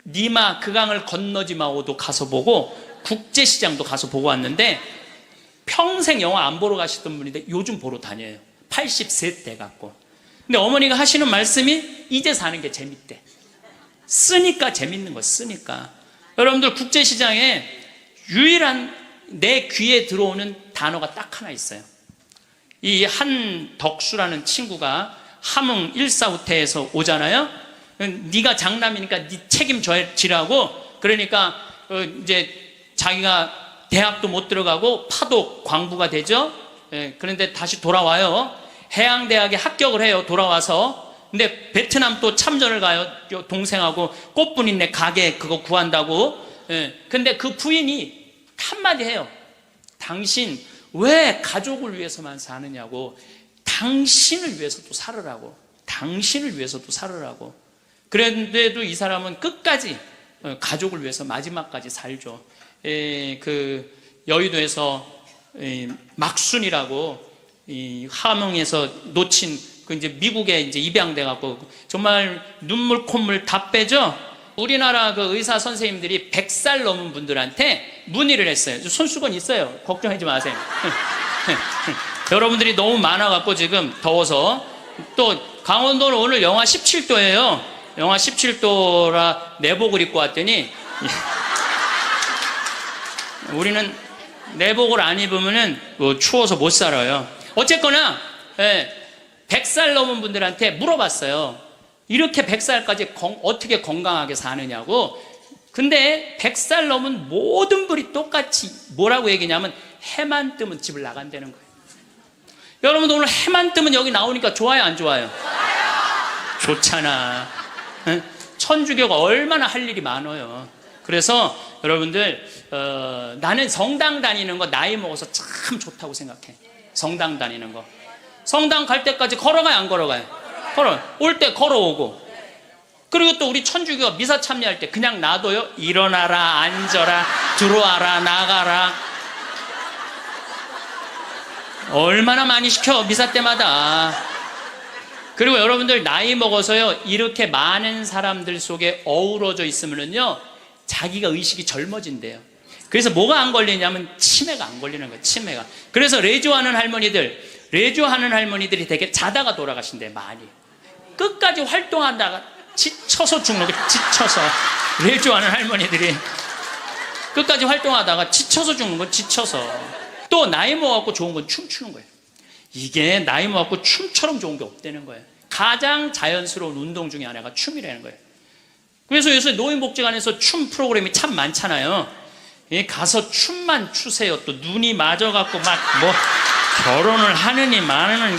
니마 그 강을 건너지 마오도 가서 보고 국제시장도 가서 보고 왔는데 평생 영화 안 보러 가시던 분인데 요즘 보러 다녀요. 80세 돼 갖고. 근데 어머니가 하시는 말씀이 이제 사는 게 재밌대. 쓰니까 재밌는 거 쓰니까. 여러분들 국제시장에 유일한 내 귀에 들어오는 단어가 딱 하나 있어요. 이 한덕수라는 친구가 함흥 일사후퇴에서 오잖아요. 네가 장남이니까 네 책임져지라고. 그러니까 이제 자기가 대학도 못 들어가고 파독 광부가 되죠. 그런데 다시 돌아와요. 해양대학에 합격을 해요. 돌아와서. 근데 베트남 또 참전을 가요. 동생하고 꽃분이네 가게 그거 구한다고. 근데 그 부인이 한마디 해요. 당신 왜 가족을 위해서만 사느냐고. 당신을 위해서도 살으라고. 당신을 위해서도 살으라고. 그런데도 이 사람은 끝까지 가족을 위해서 마지막까지 살죠. 그 여의도에서 막순이라고 함흥에서 놓친 그 이제 미국에 이제 입양돼 갖고 정말 눈물 콧물 다 빼죠. 우리나라 그 의사 선생님들이 100살 넘은 분들한테 문의를 했어요. 손수건 있어요. 걱정하지 마세요. 여러분들이 너무 많아 갖고 지금 더워서. 또 강원도는 오늘 영하 17도예요. 영하 17도라 내복을 입고 왔더니 우리는 내복을 안 입으면은 뭐 추워서 못 살아요. 어쨌거나 100살 넘은 분들한테 물어봤어요. 이렇게 100살까지 어떻게 건강하게 사느냐고. 근데 100살 넘은 모든 분이 똑같이 뭐라고 얘기냐면 해만 뜨면 집을 나간다는 거예요. 여러분들 오늘 해만 뜨면 여기 나오니까 좋아요 안 좋아요? 좋잖아. 천주교가 얼마나 할 일이 많아요. 그래서 여러분들 나는 성당 다니는 거 나이 먹어서 참 좋다고 생각해. 성당 다니는 거. 성당 갈 때까지 걸어가요 안 걸어가요? 올 때 걸어오고. 그리고 또 우리 천주교가 미사 참여할 때 그냥 놔둬요? 일어나라 앉아라 들어와라 나가라. 얼마나 많이 시켜 미사 때마다. 그리고 여러분들 나이 먹어서요 이렇게 많은 사람들 속에 어우러져 있으면요 자기가 의식이 젊어진대요. 그래서 뭐가 안 걸리냐면 치매가 안 걸리는 거예요. 치매가. 그래서 레조하는 할머니들이 되게 자다가 돌아가신대. 많이 끝까지 활동하다가 지쳐서 죽는 거예요. 지쳐서. 레조하는 할머니들이 끝까지 활동하다가 지쳐서 죽는 거예요. 지쳐서. 또 나이 먹어갖고 좋은 건 춤추는 거예요. 이게 나이 먹어갖고 춤처럼 좋은 게 없다는 거예요. 가장 자연스러운 운동 중에 하나가 춤이라는 거예요. 그래서 요새 노인복지관에서 춤 프로그램이 참 많잖아요. 가서 춤만 추세요. 또 눈이 맞아갖고 막 뭐 결혼을 하느니 마느니.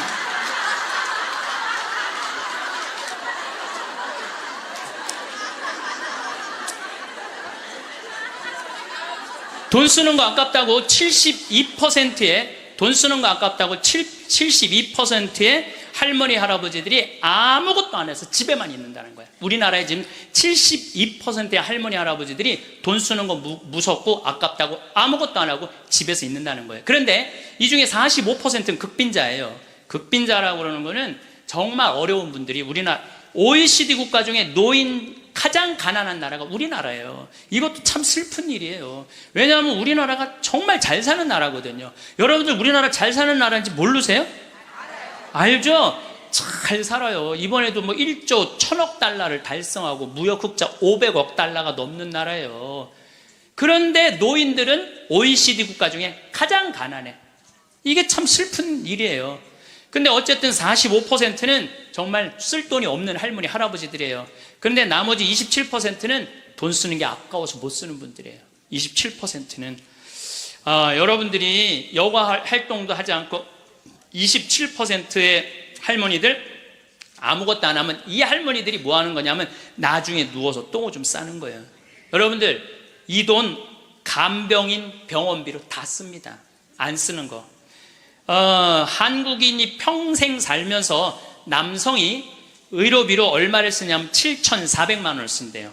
돈 쓰는 거 아깝다고 72%의 돈 쓰는 거 아깝다고 72%의 할머니 할아버지들이 아무것도 안 해서 집에만 있는다는 거예요. 우리나라에 지금 72%의 할머니 할아버지들이 돈 쓰는 거 무섭고 아깝다고 아무것도 안 하고 집에서 있는다는 거예요. 그런데 이 중에 45%는 극빈자예요. 극빈자라고 그러는 거는 정말 어려운 분들이 우리나라 OECD 국가 중에 노인 가장 가난한 나라가 우리나라예요. 이것도 참 슬픈 일이에요. 왜냐하면 우리나라가 정말 잘 사는 나라거든요. 여러분들 우리나라 잘 사는 나라인지 모르세요? 알죠? 잘 살아요. 이번에도 뭐 1조 1000억 달러를 달성하고 무역 흑자 500억 달러가 넘는 나라예요. 그런데 노인들은 OECD 국가 중에 가장 가난해. 이게 참 슬픈 일이에요. 근데 어쨌든 45%는 정말 쓸 돈이 없는 할머니, 할아버지들이에요. 그런데 나머지 27%는 돈 쓰는 게 아까워서 못 쓰는 분들이에요. 27%는. 여러분들이 여가 활동도 하지 않고 27%의 할머니들 아무것도 안 하면 이 할머니들이 뭐 하는 거냐면 나중에 누워서 똥오줌 싸는 거예요. 여러분들 이 돈 간병인 병원비로 다 씁니다. 안 쓰는 거. 한국인이 평생 살면서 남성이 의료비로 얼마를 쓰냐면 7,400만 원을 쓴대요.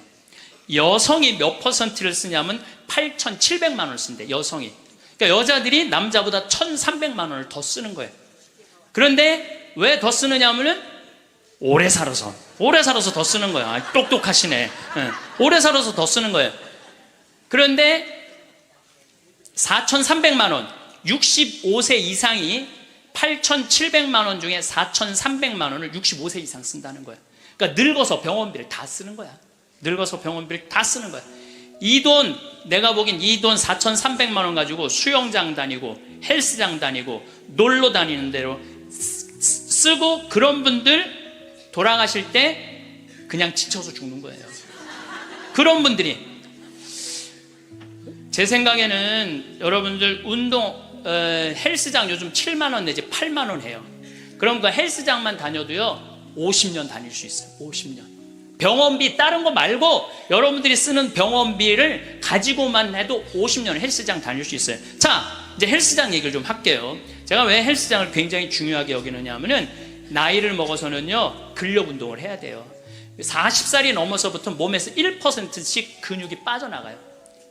여성이 몇 퍼센트를 쓰냐면 8,700만 원을 쓴대요. 여성이. 그러니까 여자들이 남자보다 1,300만 원을 더 쓰는 거예요. 그런데 왜 더 쓰느냐 하면은 오래 살아서 더 쓰는 거야. 똑똑하시네. 오래 살아서 더 쓰는 거예요. 그런데 4,300만 원, 65세 이상이 8,700만 원 중에 4,300만 원을 65세 이상 쓴다는 거예요. 그러니까 늙어서 병원비를 다 쓰는 거야. 늙어서 병원비를 다 쓰는 거야. 이 돈, 내가 보긴 이 돈 4,300만 원 가지고 수영장 다니고 헬스장 다니고 놀러 다니는 대로 쓰고, 그런 분들 돌아가실 때 그냥 지쳐서 죽는 거예요. 그런 분들이. 제 생각에는 여러분들 헬스장 요즘 7만 원 내지 8만 원 해요. 그럼 그 헬스장만 다녀도요 50년 다닐 수 있어요. 50년. 병원비 다른 거 말고 여러분들이 쓰는 병원비를 가지고만 해도 50년 헬스장 다닐 수 있어요. 자, 이제 헬스장 얘기를 좀 할게요. 제가 왜 헬스장을 굉장히 중요하게 여기느냐 하면은 나이를 먹어서는요 근력 운동을 해야 돼요. 40살이 넘어서부터 몸에서 1%씩 근육이 빠져나가요.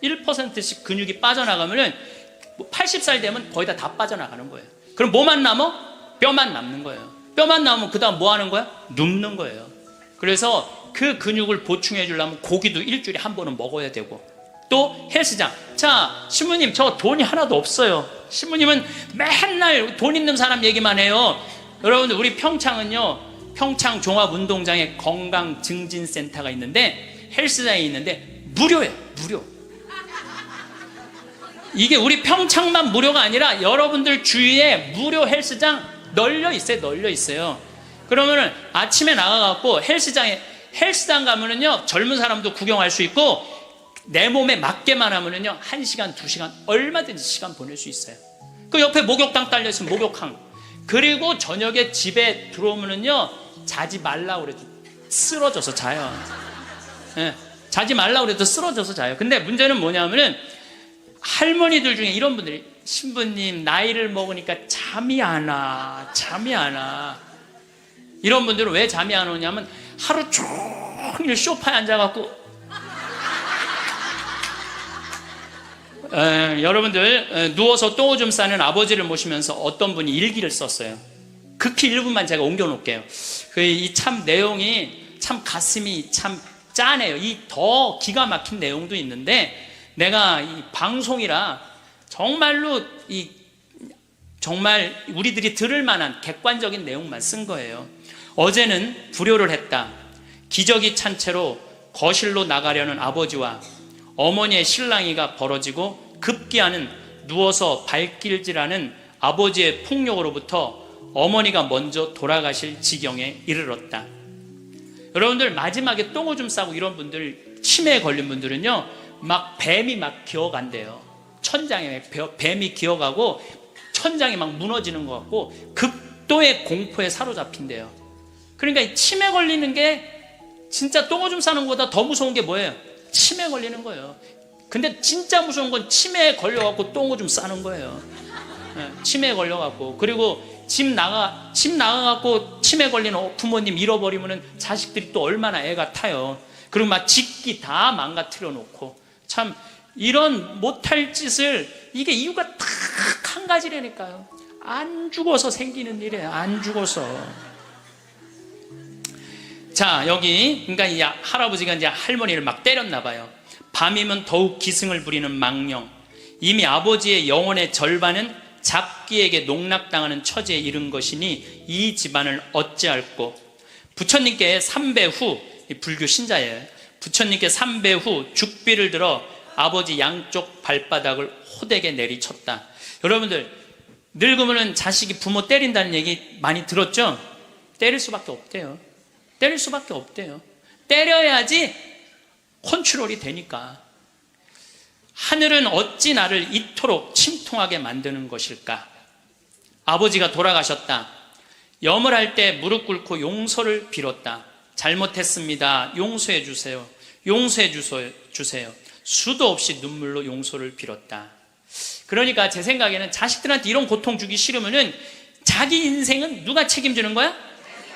1%씩 근육이 빠져나가면은 80살 되면 거의 다 빠져나가는 거예요. 그럼 뭐만 남아? 뼈만 남는 거예요. 뼈만 남으면 그 다음 뭐 하는 거야? 눕는 거예요. 그래서 그 근육을 보충해 주려면 고기도 일주일에 한 번은 먹어야 되고, 또 헬스장. 자, 신부님 저 돈이 하나도 없어요. 신부님은 맨날 돈 있는 사람 얘기만 해요. 여러분들 우리 평창은요, 평창 종합운동장에 건강증진센터가 있는데, 헬스장이 있는데 무료예요. 무료. 이게 우리 평창만 무료가 아니라 여러분들 주위에 무료 헬스장 널려 있어요. 그러면은 아침에 나가갖고 헬스장 가면은요 젊은 사람도 구경할 수 있고, 내 몸에 맞게만 하면은요 1시간 2시간 얼마든지 시간 보낼 수 있어요. 그 옆에 목욕탕 딸려 있으면 목욕탕. 그리고 저녁에 집에 들어오면은요 자지 말라 그래도 쓰러져서 자요. 네, 자지 말라 그래도 쓰러져서 자요. 근데 문제는 뭐냐면은 할머니들 중에 이런 분들이, 신부님 나이를 먹으니까 잠이 안 와. 이런 분들은 왜 잠이 안 오냐면 하루 종일 소파에 앉아갖고 여러분들 누워서 똥오줌 싸는 아버지를 모시면서 어떤 분이 일기를 썼어요. 극히 일부만 제가 옮겨놓을게요. 이 참 내용이 참 가슴이 참 짠해요. 이 더 기가 막힌 내용도 있는데, 내가 이 방송이라 정말로 정말 우리들이 들을 만한 객관적인 내용만 쓴 거예요. 어제는 불효를 했다. 기저귀 찬 채로 거실로 나가려는 아버지와 어머니의 실랑이가 벌어지고, 급기야는 누워서 발길질하는 아버지의 폭력으로부터 어머니가 먼저 돌아가실 지경에 이르렀다. 여러분들 마지막에 똥오줌 싸고 이런 분들, 치매에 걸린 분들은요 막 뱀이 막 기어간대요. 천장에 뱀이 기어가고 천장이 막 무너지는 것 같고 극도의 공포에 사로잡힌대요. 그러니까 이 치매 걸리는 게 진짜 똥오줌 싸는 것보다 더 무서운 게 뭐예요? 치매 걸리는 거예요. 근데 진짜 무서운 건 치매에 걸려갖고 똥오줌 싸는 거예요. 치매에 걸려갖고. 그리고 집 나가갖고 치매 걸리는 부모님 잃어버리면은 자식들이 또 얼마나 애가 타요. 그리고 막 짓기 다 망가뜨려 놓고. 참 이런 못할 짓을, 이게 이유가 딱 한 가지라니까요. 안 죽어서 생기는 일이에요. 안 죽어서. 자, 여기, 그러니까 이 할아버지가 이제 할머니를 막 때렸나 봐요. 밤이면 더욱 기승을 부리는 망령. 이미 아버지의 영혼의 절반은 잡기에게 농락당하는 처지에 이른 것이니 이 집안을 어찌할꼬. 부처님께 3배 후, 불교 신자예요. 부처님께 3배 후 죽비를 들어 아버지 양쪽 발바닥을 호되게 내리쳤다. 여러분들, 늙으면 자식이 부모 때린다는 얘기 많이 들었죠? 때릴 수밖에 없대요. 때릴 수밖에 없대요. 때려야지 컨트롤이 되니까. 하늘은 어찌 나를 이토록 침통하게 만드는 것일까? 아버지가 돌아가셨다. 염을 할 때 무릎 꿇고 용서를 빌었다. 잘못했습니다. 용서해 주세요. 용서해 주세요. 수도 없이 눈물로 용서를 빌었다. 그러니까 제 생각에는 자식들한테 이런 고통 주기 싫으면은 자기 인생은 누가 책임지는 거야?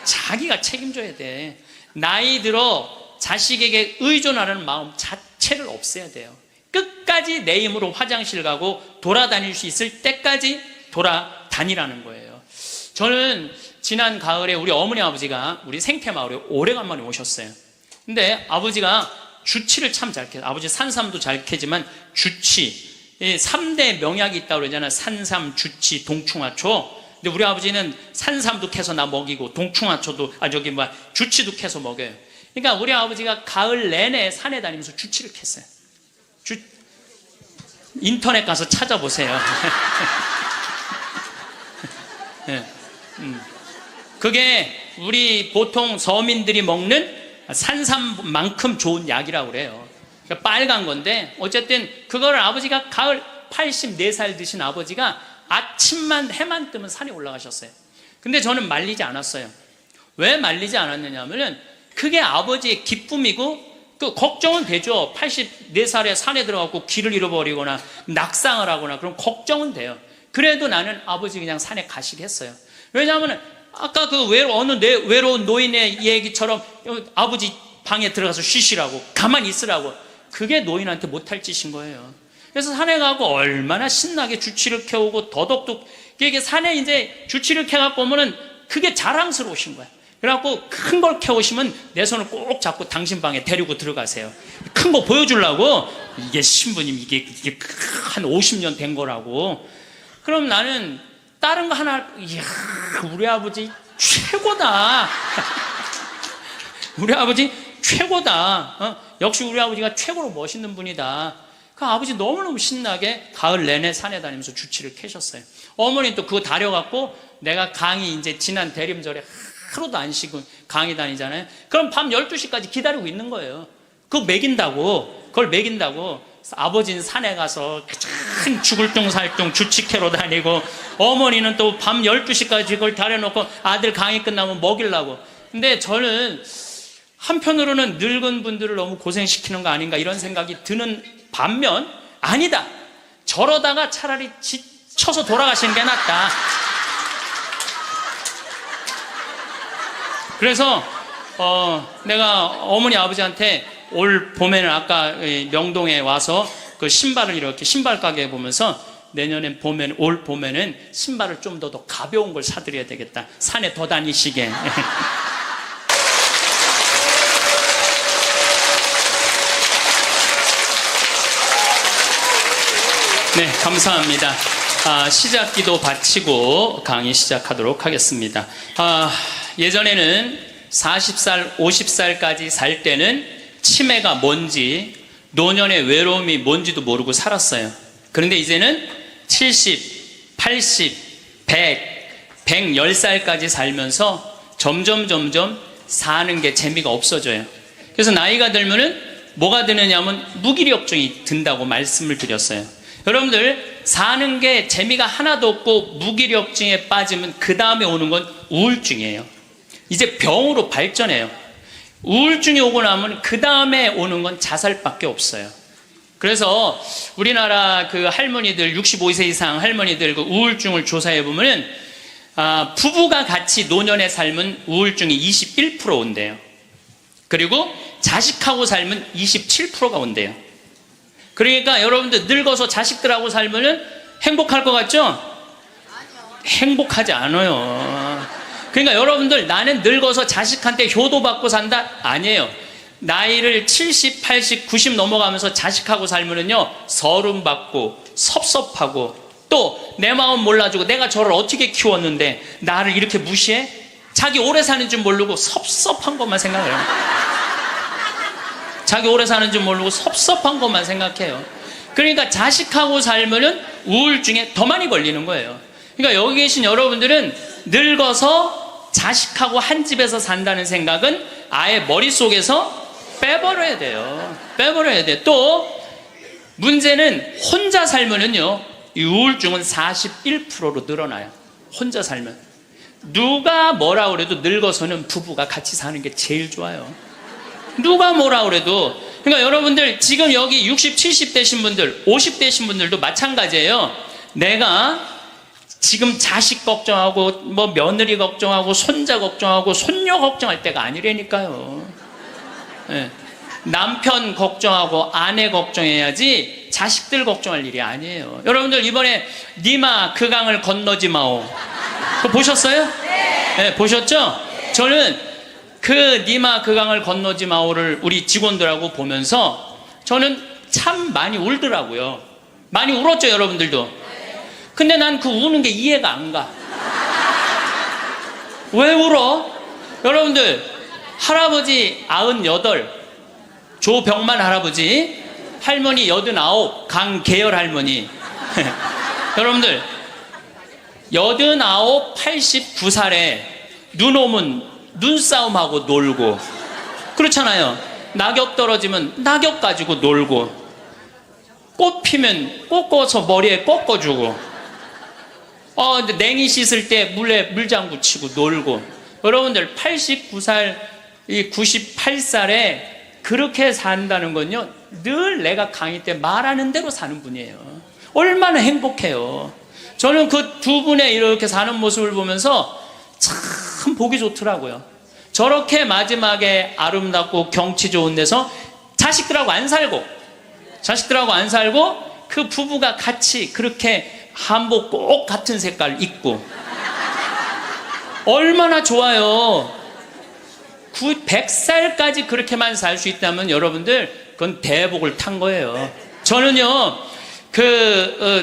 자기가 책임져야 돼. 나이 들어 자식에게 의존하는 마음 자체를 없애야 돼요. 끝까지 내 힘으로 화장실 가고 돌아다닐 수 있을 때까지 돌아다니라는 거예요. 저는 지난 가을에 우리 어머니 아버지가 우리 생태마을에 오래간만에 오셨어요. 근데 아버지가 주치를 참 잘 캐요. 아버지 산삼도 잘 캐지만 주치, 3대 명약이 있다고 그러잖아요. 산삼, 주치, 동충하초. 근데 우리 아버지는 산삼도 캐서 나 먹이고 동충하초도 주치도 캐서 먹여요. 그러니까 우리 아버지가 가을 내내 산에 다니면서 주치를 캤어요. 인터넷 가서 찾아보세요. 네. 그게 우리 보통 서민들이 먹는 산삼만큼 좋은 약이라고 그래요. 그러니까 빨간 건데 어쨌든 그걸 아버지가 가을 84살 드신 아버지가 아침만 해만 뜨면 산에 올라가셨어요. 근데 저는 말리지 않았어요. 왜 말리지 않았느냐면은 그게 아버지의 기쁨이고 그 걱정은 되죠. 84살에 산에 들어가고 길을 잃어버리거나 낙상을 하거나 그럼 걱정은 돼요. 그래도 나는 아버지 그냥 산에 가시게 했어요. 왜냐하면 아까 그 외로운 노인의 얘기처럼 아버지 방에 들어가서 쉬시라고 가만히 있으라고 그게 노인한테 못할 짓인 거예요. 그래서 산에 가고 얼마나 신나게 주치를 캐오고 더덕도 이게 산에 이제 주치를 캐갖고 오면은 그게 자랑스러우신 거야. 그래갖고 큰 걸 캐오시면 내 손을 꼭 잡고 당신 방에 데리고 들어가세요. 큰 거 보여주려고 이게 신부님 이게 한 50년 된 거라고. 그럼 나는 다른 거 하나 이야 우리 아버지 최고다. 우리 아버지 최고다. 역시 우리 아버지가 최고로 멋있는 분이다. 그 아버지 너무너무 신나게 가을 내내 산에 다니면서 주치를 캐셨어요. 어머니는 또 그거 다려갖고 내가 강의 이제 지난 대림절에 하루도 안 쉬고 강의 다니잖아요. 그럼 밤 12시까지 기다리고 있는 거예요. 그거 그걸 먹인다고. 아버지는 산에 가서 참 죽을 둥살둥 주치캐로 다니고 어머니는 또 밤 12시까지 그걸 다려놓고 아들 강의 끝나면 먹이려고. 근데 저는 한편으로는 늙은 분들을 너무 고생시키는 거 아닌가 이런 생각이 드는 반면 아니다. 저러다가 차라리 지쳐서 돌아가시는 게 낫다. 그래서 내가 어머니 아버지한테 올 봄에는 아까 명동에 와서 그 신발을 이렇게 신발 가게에 보면서 내년엔 올 봄에는 신발을 좀 더 가벼운 걸 사드려야 되겠다. 산에 더 다니시게. 네, 감사합니다. 시작기도 바치고 강의 시작하도록 하겠습니다. 예전에는 40살, 50살까지 살 때는 치매가 뭔지, 노년의 외로움이 뭔지도 모르고 살았어요. 그런데 이제는 70, 80, 100, 110살까지 살면서 점점 사는 게 재미가 없어져요. 그래서 나이가 들면은 뭐가 드느냐면 무기력증이 든다고 말씀을 드렸어요. 여러분들 사는 게 재미가 하나도 없고 무기력증에 빠지면 그 다음에 오는 건 우울증이에요. 이제 병으로 발전해요. 우울증이 오고 나면 그 다음에 오는 건 자살밖에 없어요. 그래서 우리나라 그 할머니들 65세 이상 할머니들 그 우울증을 조사해 보면은 부부가 같이 노년에 살면 우울증이 21% 온대요. 그리고 자식하고 살면 27%가 온대요. 그러니까 여러분들 늙어서 자식들하고 살면은 행복할 것 같죠? 행복하지 않아요. 그러니까 여러분들 나는 늙어서 자식한테 효도받고 산다? 아니에요. 나이를 70, 80, 90 넘어가면서 자식하고 살면은요, 서름받고 섭섭하고 또 내 마음 몰라주고 내가 저를 어떻게 키웠는데 나를 이렇게 무시해? 자기 오래 사는 줄 모르고 섭섭한 것만 생각해요. 자기 오래 사는 줄 모르고 섭섭한 것만 생각해요. 그러니까 자식하고 살면은 우울증에 더 많이 걸리는 거예요. 그러니까 여기 계신 여러분들은 늙어서 자식하고 한 집에서 산다는 생각은 아예 머릿속에서 빼버려야 돼요. 빼버려야 돼. 또 문제는 혼자 살면은요, 이 우울증은 41%로 늘어나요. 혼자 살면. 누가 뭐라 그래도 늙어서는 부부가 같이 사는 게 제일 좋아요. 누가 뭐라 그래도. 그러니까 여러분들 지금 여기 60, 70 되신 분들, 50 되신 분들도 마찬가지예요. 내가 지금 자식 걱정하고 뭐 며느리 걱정하고 손자 걱정하고 손녀 걱정할 때가 아니라니까요. 네. 남편 걱정하고 아내 걱정해야지 자식들 걱정할 일이 아니에요. 여러분들 이번에 니마 그 강을 건너지 마오, 그거 보셨어요? 네, 보셨죠? 저는 그 니마 그 강을 건너지 마오를 우리 직원들하고 보면서 저는 참 많이 울더라고요. 많이 울었죠, 여러분들도. 근데 난 그 우는 게 이해가 안 가. 왜 울어? 여러분들, 할아버지 98, 조병만 할아버지, 할머니 89, 강계열 할머니. 여러분들, 89, 89살에 눈 오면 눈싸움하고 놀고, 그렇잖아요. 낙엽 떨어지면 낙엽 가지고 놀고, 꽃 피면 꽃 꽂아서 머리에 꺾어주고, 근데 냉이 씻을 때 물에 물장구 치고 놀고. 여러분들 89살, 이 98살에 그렇게 산다는 건요, 늘 내가 강의 때 말하는 대로 사는 분이에요. 얼마나 행복해요. 저는 그 두 분의 이렇게 사는 모습을 보면서 참 보기 좋더라고요. 저렇게 마지막에 아름답고 경치 좋은 데서 자식들하고 안 살고 그 부부가 같이 그렇게 한복 꼭 같은 색깔 입고 얼마나 좋아요. 100살까지 그렇게만 살 수 있다면 여러분들 그건 대복을 탄 거예요. 저는요,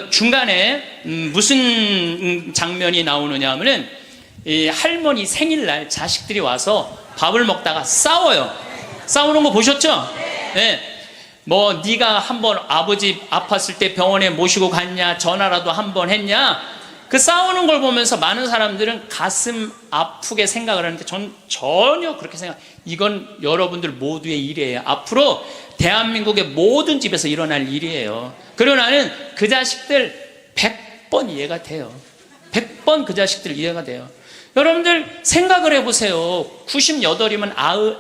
중간에 무슨 장면이 나오느냐 하면은 이 할머니 생일날 자식들이 와서 밥을 먹다가 싸워요. 싸우는 거 보셨죠? 네. 뭐 네가 한번 아버지 아팠을 때 병원에 모시고 갔냐, 전화라도 한번 했냐. 그 싸우는 걸 보면서 많은 사람들은 가슴 아프게 생각을 하는데 전 전혀 그렇게 이건 여러분들 모두의 일이에요. 앞으로 대한민국의 모든 집에서 일어날 일이에요. 그리고 나는 그 자식들 100번 이해가 돼요. 100번 그 자식들 이해가 돼요. 여러분들 생각을 해보세요. 98이면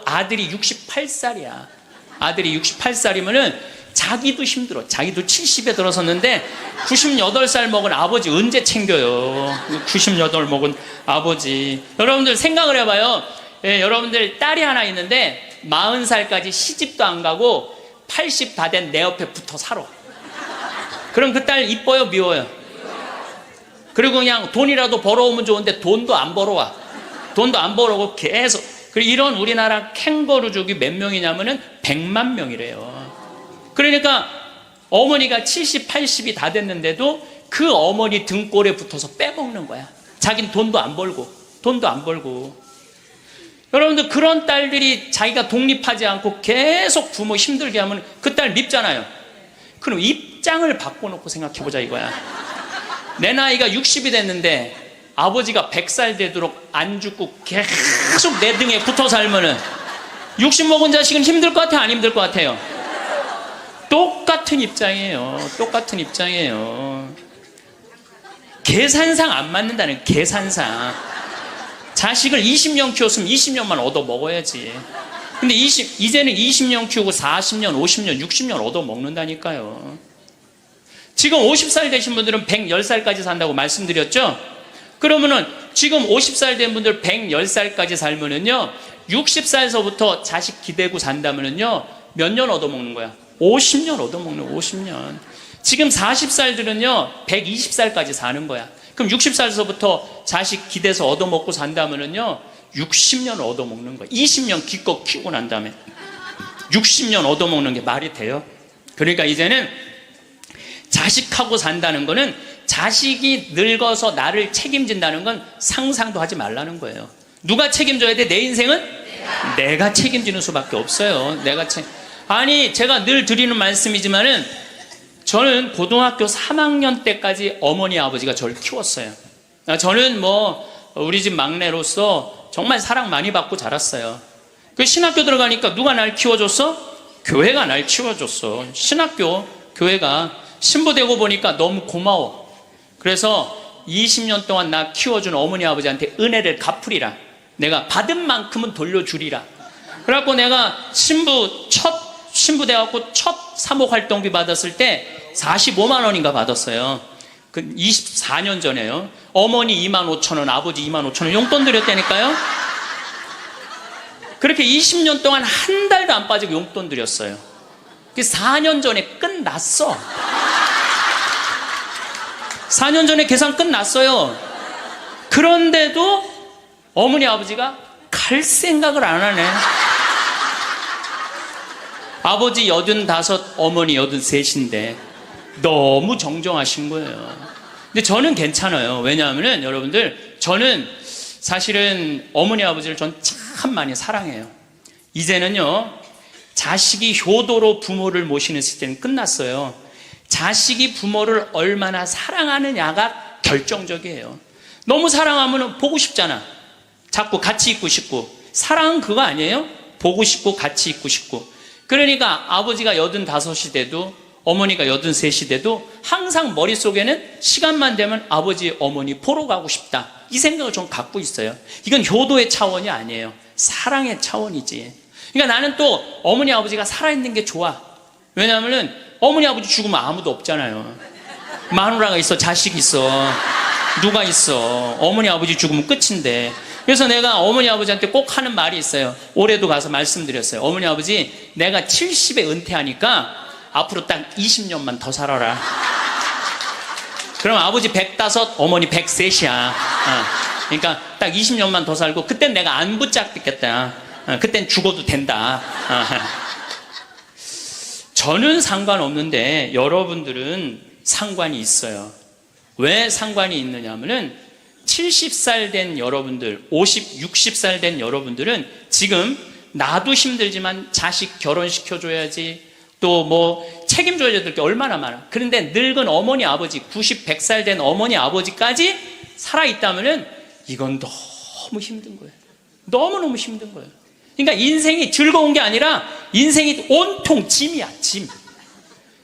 아들이 68살이야. 아들이 68살이면은 자기도 힘들어. 자기도 70에 들어섰는데 98살 먹은 아버지 언제 챙겨요? 98 먹은 아버지. 여러분들 생각을 해봐요. 예, 여러분들 딸이 하나 있는데 40살까지 시집도 안 가고 80 다 된 내 옆에 붙어 살아. 그럼 그 딸 이뻐요, 미워요? 그리고 그냥 돈이라도 벌어오면 좋은데 돈도 안 벌어와. 돈도 안 벌어오고 계속. 그리고 이런 우리나라 캥거루족이 몇 명이냐면은 100만 명이래요. 그러니까 어머니가 70, 80이 다 됐는데도 그 어머니 등골에 붙어서 빼먹는 거야. 자기는 돈도 안 벌고. 여러분들 그런 딸들이 자기가 독립하지 않고 계속 부모 힘들게 하면 그 딸 밉잖아요. 그럼 입장을 바꿔놓고 생각해보자 이거야. 내 나이가 60이 됐는데 아버지가 100살 되도록 안 죽고 계속 내 등에 붙어 살면은 60 먹은 자식은 힘들 것 같아요, 안 힘들 것 같아요? 똑같은 입장이에요. 계산상 안 맞는다는, 계산상. 자식을 20년 키웠으면 20년만 얻어 먹어야지. 근데 이제는 20년 키우고 40년, 50년, 60년 얻어 먹는다니까요. 지금 50살 되신 분들은 110살까지 산다고 말씀드렸죠? 그러면은 지금 50살 된 분들 110살까지 살면은요, 60살서부터 자식 기대고 산다면은요, 몇 년 얻어 먹는 거야? 50년 얻어 먹는 50년. 지금 40살들은요, 120살까지 사는 거야. 그럼 그럼 60살서부터 자식 기대서 얻어먹고 산다면은요 60년 얻어먹는 거예요. 20년 기껏 키우고 난 다음에 60년 얻어먹는 게 말이 돼요? 그러니까 이제는 자식하고 산다는 거는 자식이 늙어서 나를 책임진다는 건 상상도 하지 말라는 거예요. 누가 책임져야 돼? 내 인생은? 내가 책임지는 수밖에 없어요. 아니 제가 늘 드리는 말씀이지만은 저는 고등학교 3학년 때까지 어머니 아버지가 저를 키웠어요. 저는 우리 집 막내로서 정말 사랑 많이 받고 자랐어요. 그 신학교 들어가니까 누가 날 키워줬어? 교회가 날 키워줬어. 신학교 교회가 신부되고 보니까 너무 고마워. 그래서 20년 동안 나 키워준 어머니 아버지한테 은혜를 갚으리라. 내가 받은 만큼은 돌려주리라. 그래갖고 내가 신부 돼갖고 첫 사목 활동비 받았을 때 45만 원인가 받았어요. 그 24년 전에요. 어머니 25,000원, 아버지 25,000원 용돈 드렸다니까요. 그렇게 20년 동안 한 달도 안 빠지고 용돈 드렸어요. 그 4년 전에 끝났어. 4년 전에 계산 끝났어요. 그런데도 어머니 아버지가 갈 생각을 안 하네. 아버지 85, 어머니 83인데 너무 정정하신 거예요. 근데 저는 괜찮아요. 왜냐하면 여러분들 저는 사실은 어머니 아버지를 전 참 많이 사랑해요. 이제는요 자식이 효도로 부모를 모시는 시대는 끝났어요. 자식이 부모를 얼마나 사랑하느냐가 결정적이에요. 너무 사랑하면 보고 싶잖아. 자꾸 같이 있고 싶고. 사랑은 그거 아니에요? 보고 싶고 같이 있고 싶고. 그러니까 아버지가 85이 돼도 어머니가 83이 돼도 항상 머릿속에는 시간만 되면 아버지 어머니 보러 가고 싶다, 이 생각을 좀 갖고 있어요. 이건 효도의 차원이 아니에요. 사랑의 차원이지. 그러니까 나는 또 어머니 아버지가 살아있는 게 좋아. 왜냐하면 어머니 아버지 죽으면 아무도 없잖아요. 마누라가 있어, 자식이 있어, 누가 있어. 어머니 아버지 죽으면 끝인데. 그래서 내가 어머니 아버지한테 꼭 하는 말이 있어요. 올해도 가서 말씀드렸어요. 어머니 아버지, 내가 70에 은퇴하니까 앞으로 딱 20년만 더 살아라. 그럼 아버지 105, 어머니 103이야. 그러니까 딱 20년만 더 살고 그땐 내가 안 붙잡겠다. 그땐 죽어도 된다. 저는 상관없는데 여러분들은 상관이 있어요. 왜 상관이 있느냐 하면은 70살 된 여러분들, 50, 60살 된 여러분들은 지금 나도 힘들지만 자식 결혼시켜줘야지, 또 책임져야 될 게 얼마나 많아. 그런데 늙은 어머니 아버지, 90, 100살 된 어머니 아버지까지 살아있다면은 이건 너무 힘든 거예요. 너무너무 힘든 거예요. 그러니까 인생이 즐거운 게 아니라 인생이 온통 짐이야, 짐.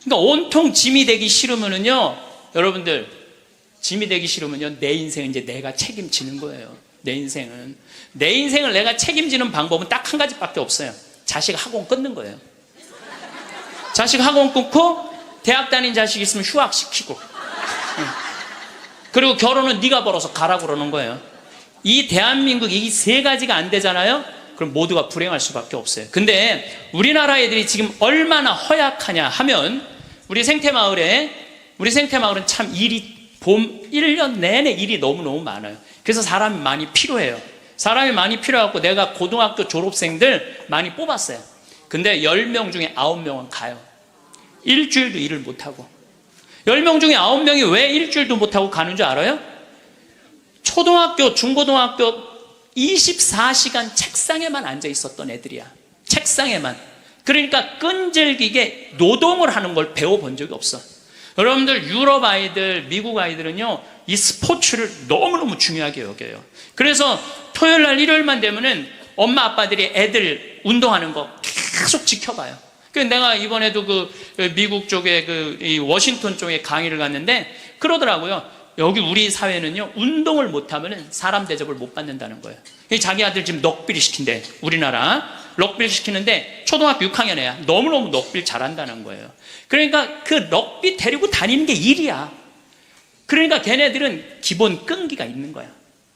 그러니까 온통 짐이 되기 싫으면은요, 여러분들, 짐이 되기 싫으면요, 내 인생은 이제 내가 책임지는 거예요. 내 인생을 내가 책임지는 방법은 딱 한 가지밖에 없어요. 자식 학원 끊는 거예요. 자식 학원 끊고 대학 다닌 자식 있으면 휴학시키고, 그리고 결혼은 네가 벌어서 가라고 그러는 거예요. 이 대한민국 이 세 가지가 안 되잖아요. 그럼 모두가 불행할 수밖에 없어요. 근데 우리나라 애들이 지금 얼마나 허약하냐 하면, 우리 생태마을은 참 봄 1년 내내 일이 너무너무 많아요. 그래서 사람이 많이 필요해요. 사람이 많이 필요하고 내가 고등학교 졸업생들 많이 뽑았어요. 근데 10명 중에 9명은 가요. 일주일도 일을 못하고. 10명 중에 9명이 왜 일주일도 못하고 가는 줄 알아요? 초등학교, 중고등학교 24시간 책상에만 앉아 있었던 애들이야. 책상에만. 그러니까 끈질기게 노동을 하는 걸 배워본 적이 없어. 여러분들, 유럽 아이들, 미국 아이들은요, 이 스포츠를 너무너무 중요하게 여겨요. 그래서 토요일 날, 일요일만 되면은 엄마 아빠들이 애들 운동하는 거 계속 지켜봐요. 그래서 내가 이번에도 미국 쪽에 이 워싱턴 쪽에 강의를 갔는데 그러더라고요. 여기 우리 사회는요, 운동을 못하면은 사람 대접을 못 받는다는 거예요. 자기 아들 지금 럭비를 시킨대. 우리나라 럭비를 시키는데 초등학교 6학년 애야. 너무너무 럭비를 잘한다는 거예요. 그러니까 그 럭비 데리고 다니는 게 일이야. 그러니까 걔네들은 기본 끈기가 있는 거야.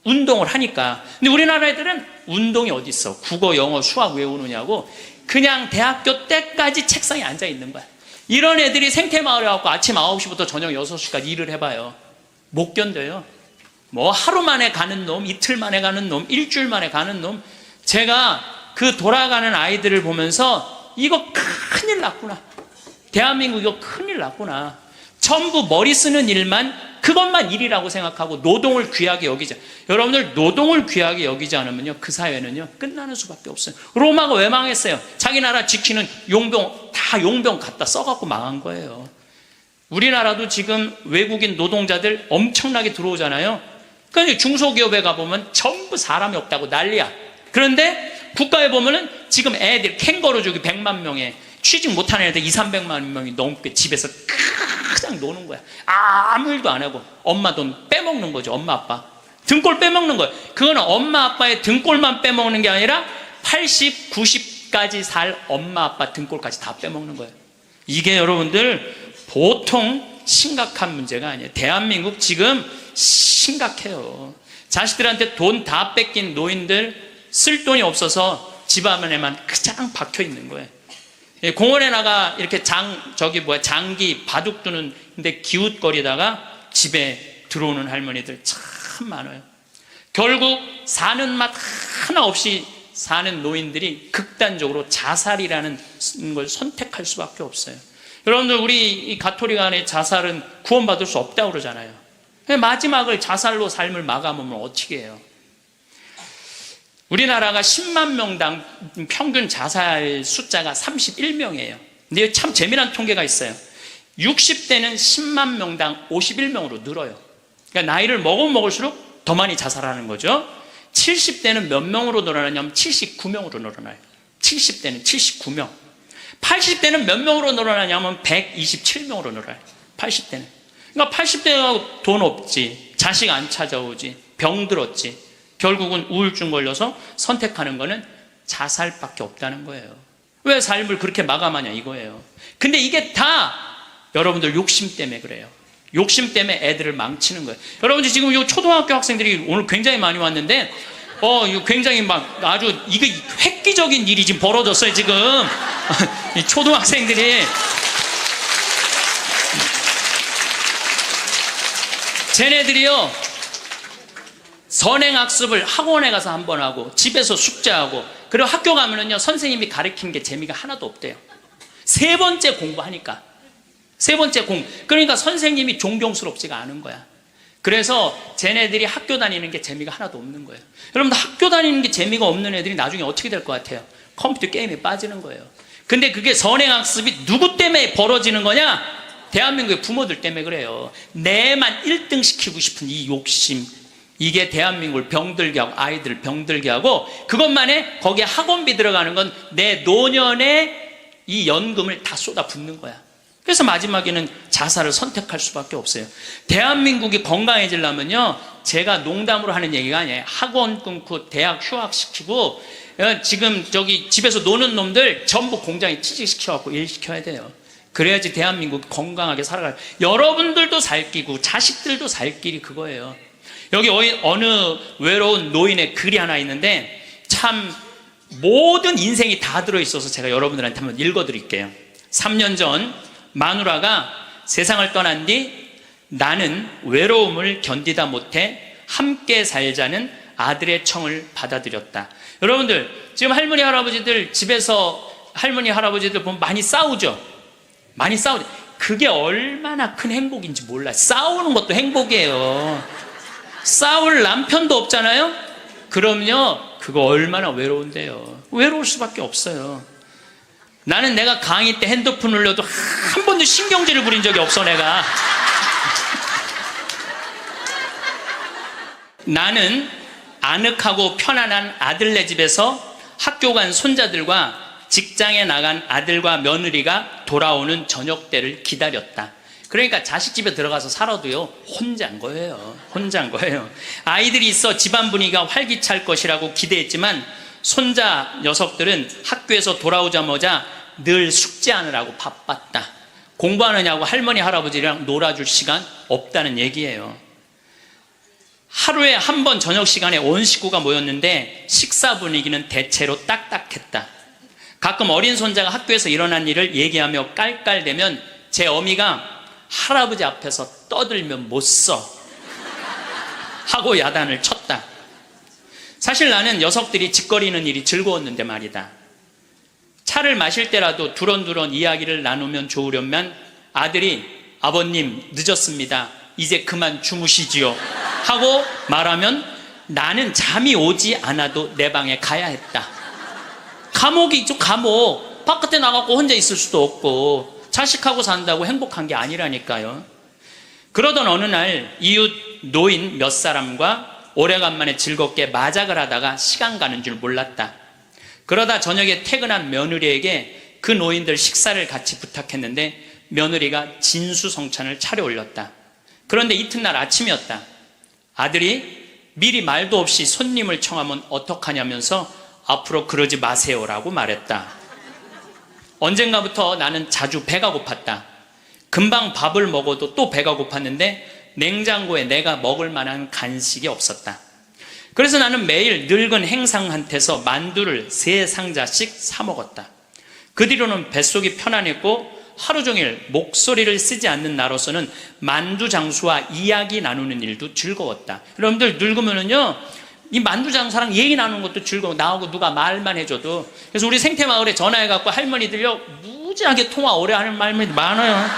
운동을 하니까. 근데 우리나라 애들은 운동이 어디 있어? 국어, 영어, 수학 외우느냐고 그냥 대학교 때까지 책상에 앉아 있는 거야. 이런 애들이 생태마을에 와서 아침 9시부터 저녁 6시까지 일을 해봐요. 못 견뎌요. 뭐 하루 만에 가는 놈, 이틀 만에 가는 놈, 일주일 만에 가는 놈. 제가 그 돌아가는 아이들을 보면서 이거 큰일 났구나. 대한민국 이거 큰일 났구나. 전부 머리 쓰는 일만, 그것만 일이라고 생각하고 노동을 귀하게 여기지. 여러분들, 노동을 귀하게 여기지 않으면요, 그 사회는요 끝나는 수밖에 없어요. 로마가 왜 망했어요? 자기 나라 지키는 용병, 다 용병 갖다 써갖고 망한 거예요. 우리나라도 지금 외국인 노동자들 엄청나게 들어오잖아요. 그러니까 중소기업에 가보면 전부 사람이 없다고 난리야. 그런데 국가에 보면은 지금 애들 캥거루족이 100만 명에 취직 못하는 애들 200~300만 명이 넘게 집에서 그냥 노는 거야. 아무 일도 안 하고 엄마 돈 빼먹는 거죠. 엄마 아빠 등골 빼먹는 거예요. 그거는 엄마 아빠의 등골만 빼먹는 게 아니라 80, 90까지 살 엄마 아빠 등골까지 다 빼먹는 거예요. 이게 여러분들 보통 심각한 문제가 아니에요. 대한민국 지금 심각해요. 자식들한테 돈 다 뺏긴 노인들, 쓸 돈이 없어서 집 안에만 그냥 박혀 있는 거예요. 공원에 나가 이렇게 장기 바둑 두는 데 기웃거리다가 집에 들어오는 할머니들 참 많아요. 결국 사는 맛 하나 없이 사는 노인들이 극단적으로 자살이라는 걸 선택할 수밖에 없어요. 여러분들, 우리 이 가톨릭 안에 자살은 구원받을 수 없다고 그러잖아요. 마지막을 자살로 삶을 마감하면 어떻게 해요? 우리나라가 10만 명당 평균 자살 숫자가 31명이에요. 근데 참 재미난 통계가 있어요. 60대는 10만 명당 51명으로 늘어요. 그러니까 나이를 먹을수록 더 많이 자살하는 거죠. 70대는 몇 명으로 늘어나냐면 79명으로 늘어나요. 70대는 79명. 80대는 몇 명으로 늘어나냐면 127명으로 늘어나요. 80대는. 그러니까 80대가 돈 없지, 자식 안 찾아오지, 병 들었지, 결국은 우울증 걸려서 선택하는 거는 자살밖에 없다는 거예요. 왜 삶을 그렇게 마감하냐 이거예요. 근데 이게 다 여러분들 욕심 때문에 그래요. 욕심 때문에 애들을 망치는 거예요. 여러분들 지금 이 초등학교 학생들이 오늘 굉장히 많이 왔는데 이거 굉장히 막 아주 이거 획기적인 일이 지금 벌어졌어요 지금. 이 초등학생들이 쟤네들이요 선행학습을 학원에 가서 한 번 하고 집에서 숙제하고 그리고 학교 가면은요 선생님이 가르치는 게 재미가 하나도 없대요. 세 번째 공부하니까. 세 번째 그러니까 선생님이 존경스럽지가 않은 거야. 그래서 쟤네들이 학교 다니는 게 재미가 하나도 없는 거예요. 여러분들, 학교 다니는 게 재미가 없는 애들이 나중에 어떻게 될 것 같아요? 컴퓨터 게임에 빠지는 거예요. 근데 그게 선행학습이 누구 때문에 벌어지는 거냐? 대한민국의 부모들 때문에 그래요. 내만 1등 시키고 싶은 이 욕심, 이게 대한민국을 병들게 하고 아이들을 병들게 하고, 그것만에 거기에 학원비 들어가는 건 내 노년의 이 연금을 다 쏟아붓는 거야. 그래서 마지막에는 자살을 선택할 수밖에 없어요. 대한민국이 건강해지려면요, 제가 농담으로 하는 얘기가 아니에요. 학원 끊고 대학 휴학시키고 지금 저기 집에서 노는 놈들 전부 공장에 취직시켜갖고 일시켜야 돼요. 그래야지 대한민국이 건강하게 살아가요. 여러분들도 살 끼고 자식들도 살 길이 그거예요. 여기 어느 외로운 노인의 글이 하나 있는데 참 모든 인생이 다 들어있어서 제가 여러분들한테 한번 읽어드릴게요. 3년 전 마누라가 세상을 떠난 뒤 나는 외로움을 견디다 못해 함께 살자는 아들의 청을 받아들였다. 여러분들, 지금 할머니 할아버지들 집에서 할머니 할아버지들 보면 많이 싸우죠. 많이 싸우죠. 그게 얼마나 큰 행복인지 몰라요. 싸우는 것도 행복이에요. 싸울 남편도 없잖아요. 그럼요, 그거 얼마나 외로운데요. 외로울 수밖에 없어요. 나는 내가 강의 때 핸드폰 울려도 한 번도 신경질을 부린 적이 없어. 내가 나는 아늑하고 편안한 아들네 집에서 학교 간 손자들과 직장에 나간 아들과 며느리가 돌아오는 저녁 때를 기다렸다. 그러니까 자식 집에 들어가서 살아도요 혼자인 거예요. 혼자인 거예요. 아이들이 있어 집안 분위기가 활기찰 것이라고 기대했지만 손자 녀석들은 학교에서 돌아오자마자 늘 숙제하느라고 바빴다. 공부하느냐고 할머니 할아버지랑 놀아줄 시간 없다는 얘기예요. 하루에 한 번 저녁 시간에 온 식구가 모였는데 식사 분위기는 대체로 딱딱했다. 가끔 어린 손자가 학교에서 일어난 일을 얘기하며 깔깔대면 제 어미가 할아버지 앞에서 떠들면 못 써. 하고 야단을 쳤다. 사실 나는 녀석들이 짓거리는 일이 즐거웠는데 말이다. 차를 마실 때라도 두런두런 이야기를 나누면 좋으련만 아들이 아버님 늦었습니다. 이제 그만 주무시지요. 하고 말하면 나는 잠이 오지 않아도 내 방에 가야 했다. 감옥이죠, 감옥. 바깥에 나가고 혼자 있을 수도 없고 자식하고 산다고 행복한 게 아니라니까요. 그러던 어느 날 이웃 노인 몇 사람과 오래간만에 즐겁게 마작을 하다가 시간 가는 줄 몰랐다. 그러다 저녁에 퇴근한 며느리에게 그 노인들 식사를 같이 부탁했는데 며느리가 진수성찬을 차려 올렸다. 그런데 이튿날 아침이었다. 아들이 미리 말도 없이 손님을 청하면 어떡하냐면서 앞으로 그러지 마세요라고 말했다. 언젠가부터 나는 자주 배가 고팠다. 금방 밥을 먹어도 또 배가 고팠는데 냉장고에 내가 먹을 만한 간식이 없었다. 그래서 나는 매일 늙은 행상한테서 만두를 3상자씩 사 먹었다. 그 뒤로는 뱃속이 편안했고 하루 종일 목소리를 쓰지 않는 나로서는 만두 장수와 이야기 나누는 일도 즐거웠다. 여러분들 늙으면은요, 이 만두 장사랑 얘기 나누는 것도 즐거워. 나하고 누가 말만 해줘도. 그래서 우리 생태마을에 전화해갖고 할머니들요, 무지하게 통화 오래 하는 할머니들 많아요.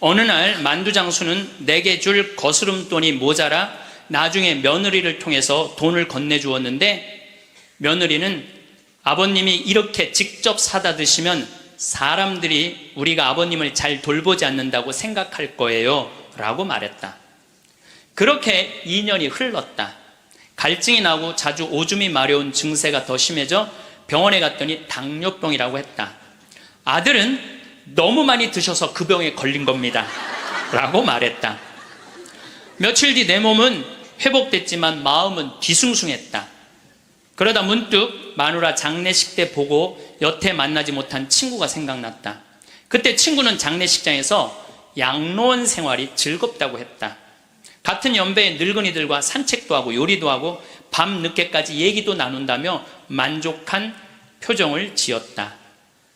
어느 날 만두 장수는 내게 줄 거스름돈이 모자라 나중에 며느리를 통해서 돈을 건네주었는데 며느리는 아버님이 이렇게 직접 사다 드시면 사람들이 우리가 아버님을 잘 돌보지 않는다고 생각할 거예요 라고 말했다. 그렇게 2년이 흘렀다. 갈증이 나고 자주 오줌이 마려운 증세가 더 심해져 병원에 갔더니 당뇨병이라고 했다. 아들은 너무 많이 드셔서 그 병에 걸린 겁니다 라고 말했다. 며칠 뒤 내 몸은 회복됐지만 마음은 뒤숭숭했다. 그러다 문득 마누라 장례식 때 보고 여태 만나지 못한 친구가 생각났다. 그때 친구는 장례식장에서 양로원 생활이 즐겁다고 했다. 같은 연배의 늙은이들과 산책도 하고 요리도 하고 밤 늦게까지 얘기도 나눈다며 만족한 표정을 지었다.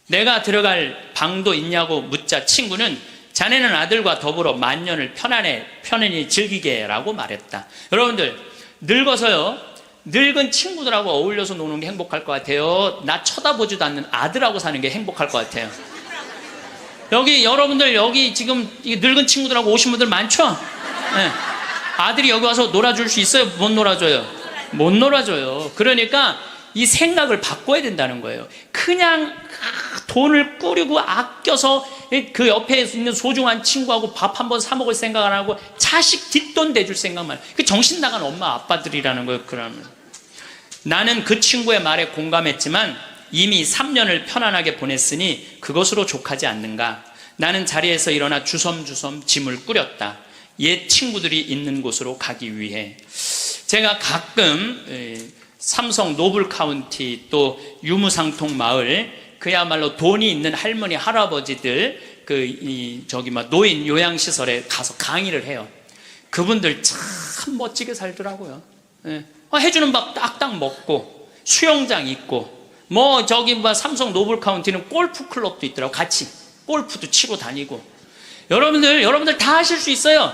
내가 들어갈 방도 있냐고 묻자 친구는 자네는 아들과 더불어 만년을 편안히 즐기게 라고 말했다. 여러분들 늙어서요, 늙은 친구들하고 어울려서 노는 게 행복할 것 같아요? 나 쳐다보지도 않는 아들하고 사는 게 행복할 것 같아요? 여러분들 여기 지금 늙은 친구들하고 오신 분들 많죠? 네. 아들이 여기 와서 놀아줄 수 있어요? 못 놀아줘요? 못 놀아줘요. 그러니까 이 생각을 바꿔야 된다는 거예요. 그냥 돈을 꾸리고 아껴서 그 옆에 있는 소중한 친구하고 밥 한번 사 먹을 생각 안 하고 자식 뒷돈 대줄 생각만. 그 정신 나간 엄마 아빠들이라는 거예요. 그러면 나는 그 친구의 말에 공감했지만 이미 3년을 편안하게 보냈으니 그것으로 족하지 않는가. 나는 자리에서 일어나 주섬주섬 짐을 꾸렸다. 옛 친구들이 있는 곳으로 가기 위해. 제가 가끔 삼성 노블 카운티 또 유무상통 마을, 그야말로 돈이 있는 할머니 할아버지들 노인 요양시설에 가서 강의를 해요. 그분들 참 멋지게 살더라고요. 해주는 밥 딱딱 먹고 수영장 있고 삼성 노블 카운티는 골프 클럽도 있더라고. 같이 골프도 치고 다니고. 여러분들 다 하실 수 있어요.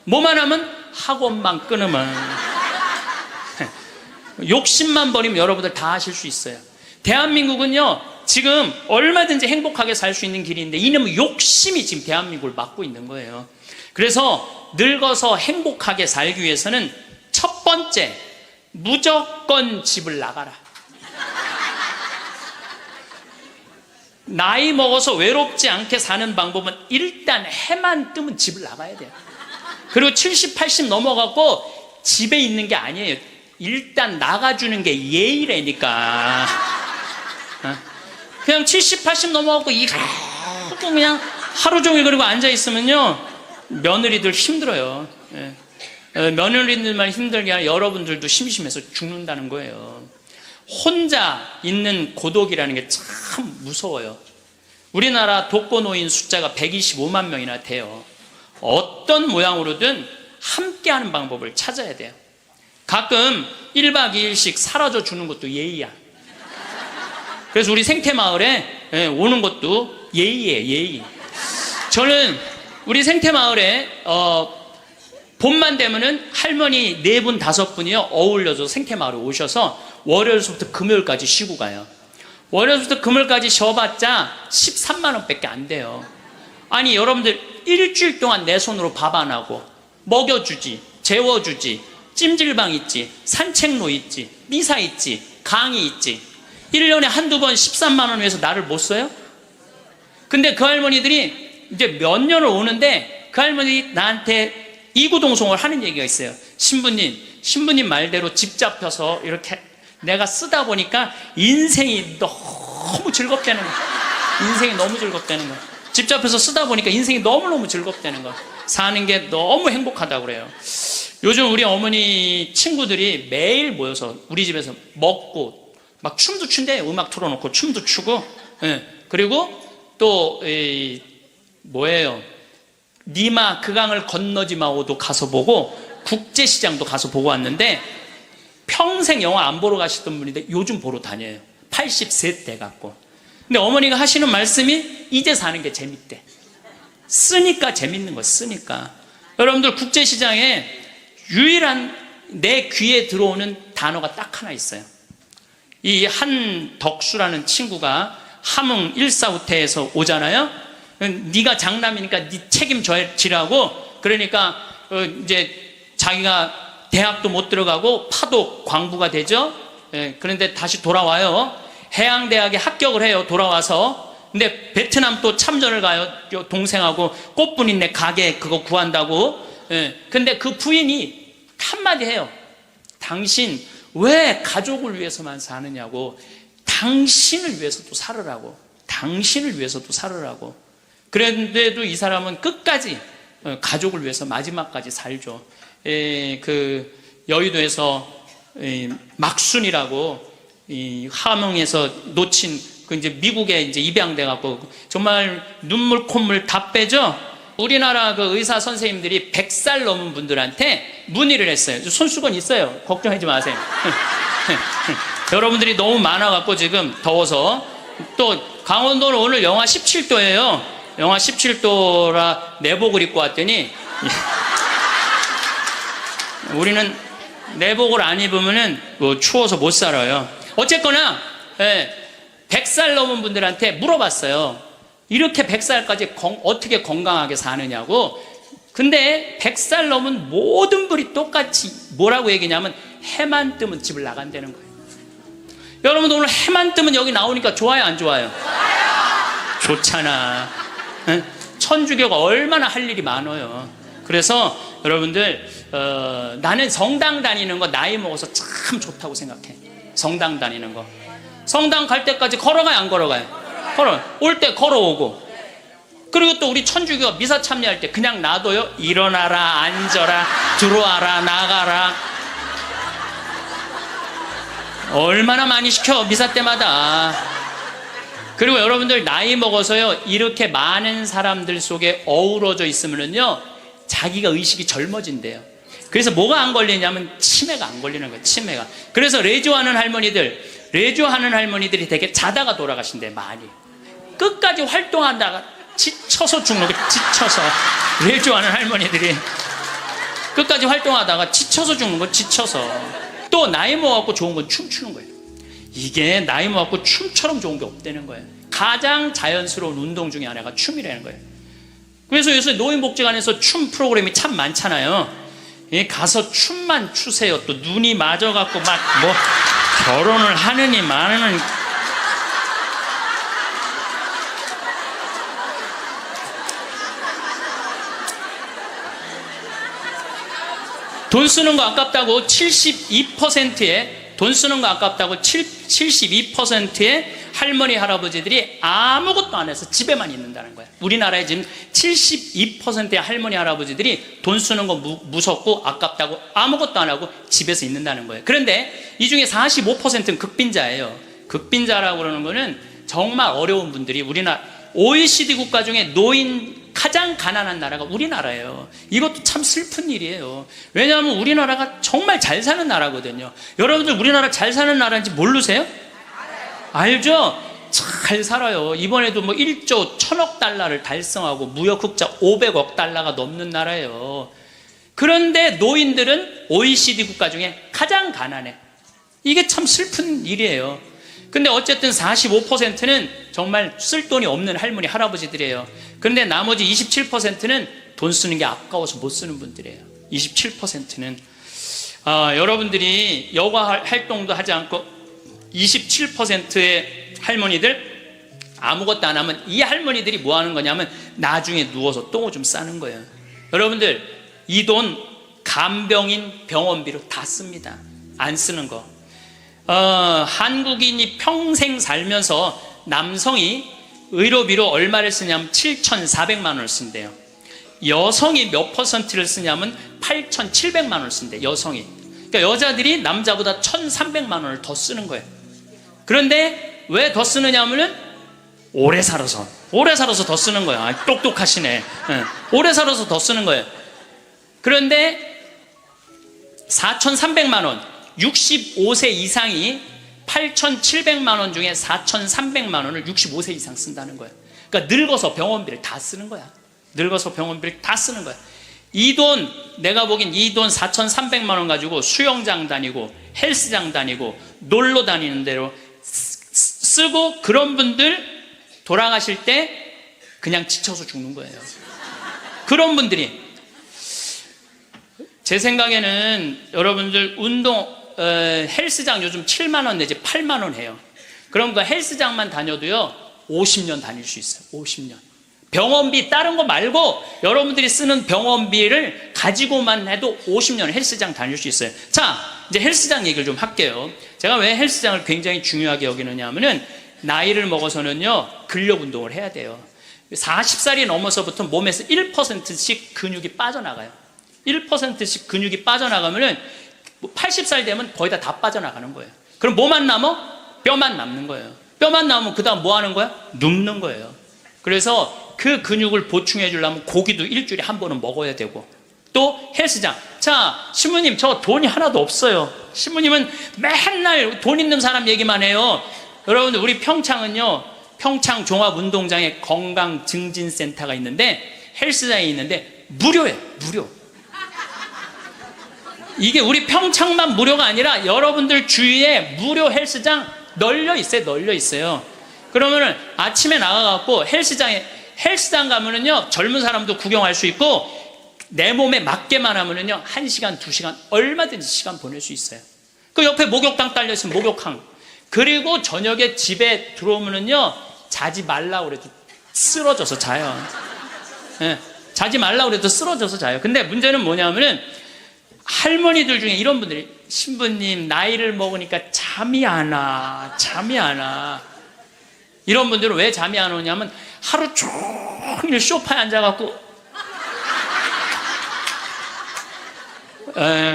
뭐만 하면 학원만 끊으면 욕심만 버리면 여러분들 다 하실 수 있어요. 대한민국은요 지금 얼마든지 행복하게 살 수 있는 길인데 이놈의 욕심이 지금 대한민국을 막고 있는 거예요. 그래서 늙어서 행복하게 살기 위해서는 첫 번째, 무조건 집을 나가라. 나이 먹어서 외롭지 않게 사는 방법은 일단 해만 뜨면 집을 나가야 돼요. 그리고 70, 80 넘어가고 집에 있는 게 아니에요. 일단 나가주는 게 예의라니까. 그냥 70, 80 넘어가고 그냥 하루 종일 그리고 앉아있으면요 며느리들 힘들어요. 며느리들만 힘들게 아니라 여러분들도 심심해서 죽는다는 거예요. 혼자 있는 고독이라는 게 참 무서워요. 우리나라 독거노인 숫자가 125만 명이나 돼요. 어떤 모양으로든 함께하는 방법을 찾아야 돼요. 가끔 1박 2일씩 사라져 주는 것도 예의야. 그래서 우리 생태마을에 오는 것도 예의예요, 예의. 저는 우리 생태마을에 봄만 되면은 할머니 4분 5분이요 어울려서 생태마을에 오셔서 월요일부터 금요일까지 쉬고 가요. 월요일부터 금요일까지 쉬어봤자 13만 원밖에 안 돼요. 아니 여러분들 일주일 동안 내 손으로 밥 안 하고 먹여주지, 재워주지, 찜질방 있지, 산책로 있지, 미사 있지, 강의 있지. 1년에 한두 번 13만 원 위해서 나를 못 써요? 근데 그 할머니들이 이제 몇 년을 오는데 그 할머니 나한테 이구동성을 하는 얘기가 있어요. 신부님 말대로 집 잡혀서 이렇게 내가 쓰다 보니까 인생이 너무 즐겁다는 거야. 인생이 너무 즐겁다는 거야. 집 잡혀서 쓰다 보니까 인생이 너무너무 즐겁다는 거야. 사는 게 너무 행복하다고 그래요. 요즘 우리 어머니 친구들이 매일 모여서 우리 집에서 먹고 막 춤도 춘대. 음악 틀어놓고 춤도 추고. 예. 그리고 또 뭐예요? 니마 그 강을 건너지 마오도 가서 보고 국제시장도 가서 보고 왔는데 평생 영화 안 보러 가시던 분인데 요즘 보러 다녀요. 80세 돼 갖고. 근데 어머니가 하시는 말씀이 이제 사는 게 재밌대. 쓰니까 재밌는 거 쓰니까. 여러분들 국제시장에 유일한 내 귀에 들어오는 단어가 딱 하나 있어요. 이 한덕수라는 친구가 함흥 일사후퇴에서 오잖아요. 네가 장남이니까 네 책임져지라고. 그러니까 이제 자기가 대학도 못 들어가고 파독 광부가 되죠. 그런데 다시 돌아와요. 해양대학에 합격을 해요. 돌아와서. 근데 베트남 또 참전을 가요. 동생하고 꽃분이네 가게 그거 구한다고. 근데 그 부인이 한마디 해요. 당신 왜 가족을 위해서만 사느냐고. 당신을 위해서도 살으라고. 당신을 위해서도 살으라고. 그런데도 이 사람은 끝까지 가족을 위해서 마지막까지 살죠. 그 여의도에서 막순이라고 함흥에서 놓친 그 이제 미국에 이제 입양돼 갖고 정말 눈물 콧물 다 빼죠. 우리나라 그 의사 선생님들이 100살 넘은 분들한테 문의를 했어요. 손수건 있어요. 걱정하지 마세요. 여러분들이 너무 많아갖고 지금 더워서. 또 강원도는 오늘 영하 17도예요. 영하 17도라 내복을 입고 왔더니 우리는 내복을 안 입으면은 뭐 추워서 못 살아요. 어쨌거나 100살 넘은 분들한테 물어봤어요. 이렇게 100살까지 어떻게 건강하게 사느냐고. 근데 100살 넘은 모든 분이 똑같이 뭐라고 얘기냐면 해만 뜨면 집을 나간다는 거예요. 여러분도 오늘 해만 뜨면 여기 나오니까 좋아요 안 좋아요? 좋잖아. 천주교가 얼마나 할 일이 많아요. 그래서 여러분들 나는 성당 다니는 거 나이 먹어서 참 좋다고 생각해. 성당 다니는 거. 성당 갈 때까지 걸어가요 안 걸어가요? 올 때 걸어오고. 그리고 또 우리 천주교가 미사 참여할 때 그냥 놔둬요. 일어나라 앉아라 들어와라 나가라. 얼마나 많이 시켜 미사 때마다. 그리고 여러분들 나이 먹어서요 이렇게 많은 사람들 속에 어우러져 있으면요 자기가 의식이 젊어진대요. 그래서 뭐가 안 걸리냐면 치매가 안 걸리는 거예요. 치매가. 그래서 레조하는 할머니들이 되게 자다가 돌아가신대. 많이 끝까지 활동하다가 지쳐서 죽는 거예요. 지쳐서. 레조하는 할머니들이 끝까지 활동하다가 지쳐서 죽는 거. 지쳐서. 또 나이 먹어갖고 좋은 건 춤추는 거예요. 이게 나이 먹어갖고 춤처럼 좋은 게 없다는 거예요. 가장 자연스러운 운동 중에 하나가 춤이라는 거예요. 그래서 요새 노인복지관에서 춤 프로그램이 참 많잖아요. 가서 춤만 추세요. 또 눈이 맞아갖고 막 뭐 결혼을 하느니 마느니. 돈 쓰는 거 아깝다고 72%의 돈 쓰는 거 아깝다고 72%의 할머니 할아버지들이 아무것도 안 해서 집에만 있는다는 거예요. 우리나라에 지금 72%의 할머니 할아버지들이 돈 쓰는 거 무섭고 아깝다고 아무것도 안 하고 집에서 있는다는 거예요. 그런데 이 중에 45%는 극빈자예요. 극빈자라고 그러는 거는 정말 어려운 분들이 우리나라 OECD 국가 중에 노인 가장 가난한 나라가 우리나라예요. 이것도 참 슬픈 일이에요. 왜냐하면 우리나라가 정말 잘 사는 나라거든요. 여러분들 우리나라 잘 사는 나라인지 모르세요? 알죠? 잘 살아요. 이번에도 뭐 1조 1000억 달러를 달성하고 무역 흑자 500억 달러가 넘는 나라예요. 그런데 노인들은 OECD 국가 중에 가장 가난해. 이게 참 슬픈 일이에요. 근데 어쨌든 45%는 정말 쓸 돈이 없는 할머니, 할아버지들이에요. 그런데 나머지 27%는 돈 쓰는 게 아까워서 못 쓰는 분들이에요. 27%는 여러분들이 여가 활동도 하지 않고 27%의 할머니들 아무것도 안 하면 이 할머니들이 뭐 하는 거냐면 나중에 누워서 똥오줌 싸는 거예요. 여러분들 이 돈 간병인 병원비로 다 씁니다. 안 쓰는 거. 한국인이 평생 살면서 남성이 의료비로 얼마를 쓰냐면 7,400만 원을 쓴대요. 여성이 몇 퍼센트를 쓰냐면 8,700만 원을 쓴대. 여성이. 그러니까 여자들이 남자보다 1,300만 원을 더 쓰는 거예요. 그런데 왜 더 쓰느냐 하면은 오래 살아서 더 쓰는 거야. 똑똑하시네. 오래 살아서 더 쓰는 거예요. 그런데 4,300만 원, 65세 이상이 8,700만 원 중에 4,300만 원을 65세 이상 쓴다는 거예요. 그러니까 늙어서 병원비를 다 쓰는 거야. 늙어서 병원비를 다 쓰는 거야. 이 돈, 내가 보기엔 이 돈 4,300만 원 가지고 수영장 다니고 헬스장 다니고 놀러 다니는 대로 쓰고, 그런 분들 돌아가실 때 그냥 지쳐서 죽는 거예요. 그런 분들이. 제 생각에는 여러분들 헬스장 요즘 7만 원 내지 8만 원 해요. 그럼 그 헬스장만 다녀도요 50년 다닐 수 있어요. 50년. 병원비 다른 거 말고 여러분들이 쓰는 병원비를 가지고만 해도 50년 헬스장 다닐 수 있어요. 자, 이제 헬스장 얘기를 좀 할게요. 제가 왜 헬스장을 굉장히 중요하게 여기느냐 하면은 나이를 먹어서는요 근력 운동을 해야 돼요. 40살이 넘어서부터 몸에서 1%씩 근육이 빠져나가요. 1%씩 근육이 빠져나가면은 80살 되면 거의 다 빠져나가는 거예요. 그럼 뭐만 남아? 뼈만 남는 거예요. 뼈만 남으면 그 다음 뭐 하는 거야? 눕는 거예요. 그래서 그 근육을 보충해 주려면 고기도 일주일에 한 번은 먹어야 되고, 또 헬스장. 자, 신부님 저 돈이 하나도 없어요. 신부님은 맨날 돈 있는 사람 얘기만 해요. 여러분들 우리 평창은요, 평창 종합운동장에 건강증진센터가 있는데, 헬스장이 있는데 무료예요. 무료. 이게 우리 평창만 무료가 아니라 여러분들 주위에 무료 헬스장 널려 있어요. 널려 있어요. 그러면은 아침에 나가갖고 헬스장 가면은요 젊은 사람도 구경할 수 있고, 내 몸에 맞게만 하면은요 1시간 2시간 얼마든지 시간 보낼 수 있어요. 그 옆에 목욕탕 딸려 있으면 목욕탕. 그리고 저녁에 집에 들어오면은요 자지 말라고 그래도 쓰러져서 자요. 네, 자지 말라고 그래도 쓰러져서 자요. 근데 문제는 뭐냐면은 할머니들 중에 이런 분들이, 신부님 나이를 먹으니까 잠이 안 와. 이런 분들은 왜 잠이 안 오냐면 하루 종일 소파에 앉아갖고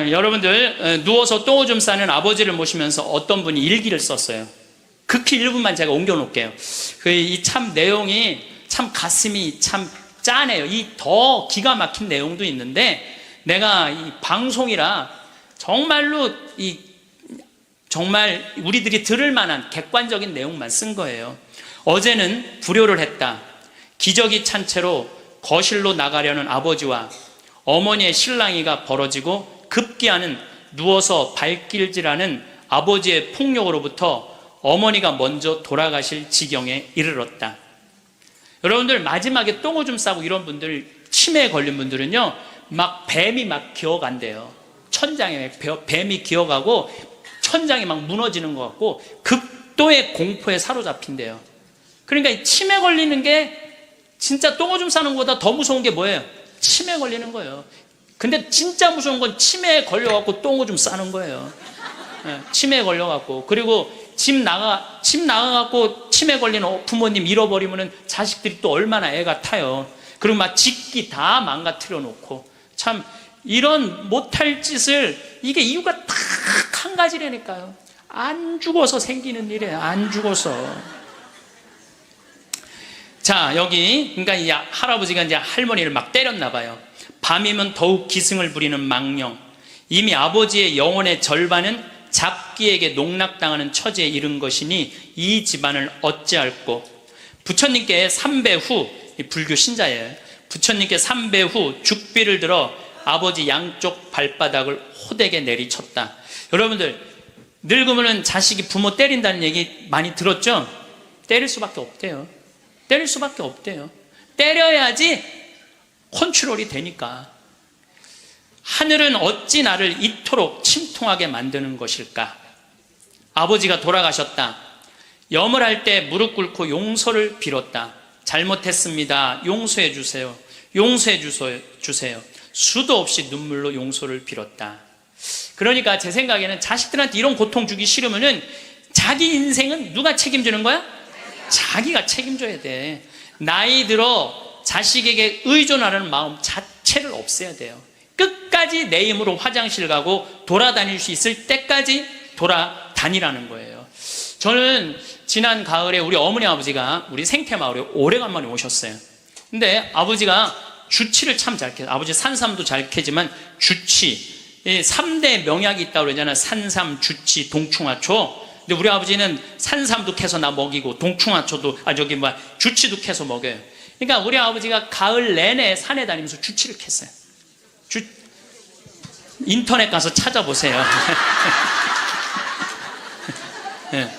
여러분들 누워서 똥오줌 싸는 아버지를 모시면서 어떤 분이 일기를 썼어요. 극히 일부만 제가 옮겨놓을게요. 이 참 내용이 참 가슴이 참 짠해요. 이 더 기가 막힌 내용도 있는데, 내가 이 방송이라 정말로 정말 우리들이 들을 만한 객관적인 내용만 쓴 거예요. 어제는 불효를 했다. 기저귀 찬 채로 거실로 나가려는 아버지와 어머니의 실랑이가 벌어지고, 급기야는 누워서 발길질하는 아버지의 폭력으로부터 어머니가 먼저 돌아가실 지경에 이르렀다. 여러분들 마지막에 똥오줌 싸고 이런 분들, 치매에 걸린 분들은요 막 뱀이 막 기어간대요. 천장에 뱀이 기어가고 천장이 막 무너지는 것 같고 극도의 공포에 사로잡힌대요. 그러니까 이 치매 걸리는 게 진짜 똥오줌 싸는 것보다 더 무서운 게 뭐예요? 치매 걸리는 거예요. 근데 진짜 무서운 건 치매에 걸려갖고 똥오줌 싸는 거예요. 치매에 걸려갖고. 그리고 집 나가갖고 치매 걸린 부모님 잃어버리면은 자식들이 또 얼마나 애가 타요. 그리고 막 짓기 다 망가뜨려 놓고. 참 이런 못할 짓을, 이게 이유가 딱 한 가지라니까요. 안 죽어서 생기는 일이에요. 안 죽어서. 자, 여기 그러니까 이 할아버지가 이제 할머니를 막 때렸나 봐요. 밤이면 더욱 기승을 부리는 망령. 이미 아버지의 영혼의 절반은 잡기에게 농락당하는 처지에 이른 것이니 이 집안을 어찌할꼬. 부처님께 3배 후, 불교 신자예요. 부처님께 3배 후 죽비를 들어 아버지 양쪽 발바닥을 호되게 내리쳤다. 여러분들, 늙으면 자식이 부모 때린다는 얘기 많이 들었죠? 때릴 수밖에 없대요. 때릴 수밖에 없대요. 때려야지 컨트롤이 되니까. 하늘은 어찌 나를 이토록 침통하게 만드는 것일까? 아버지가 돌아가셨다. 염을 할 때 무릎 꿇고 용서를 빌었다. 잘못했습니다. 용서해 주세요. 용서해 주세요. 수도 없이 눈물로 용서를 빌었다. 그러니까 제 생각에는 자식들한테 이런 고통 주기 싫으면은 자기 인생은 누가 책임지는 거야? 자기가 책임져야 돼. 나이 들어 자식에게 의존하는 마음 자체를 없애야 돼요. 끝까지 내 힘으로 화장실 가고 돌아다닐 수 있을 때까지 돌아다니라는 거예요. 저는 지난 가을에 우리 어머니 아버지가 우리 생태마을에 오래간만에 오셨어요. 근데 아버지가 주치를 참 잘 캐요. 아버지 산삼도 잘 캐지만 주치, 3대 명약이 있다고 그러잖아요. 산삼, 주치, 동충하초. 근데 우리 아버지는 산삼도 캐서 나 먹이고 동충하초도 주치도 캐서 먹여요. 그러니까 우리 아버지가 가을 내내 산에 다니면서 주치를 캤어요. 인터넷 가서 찾아보세요. 네.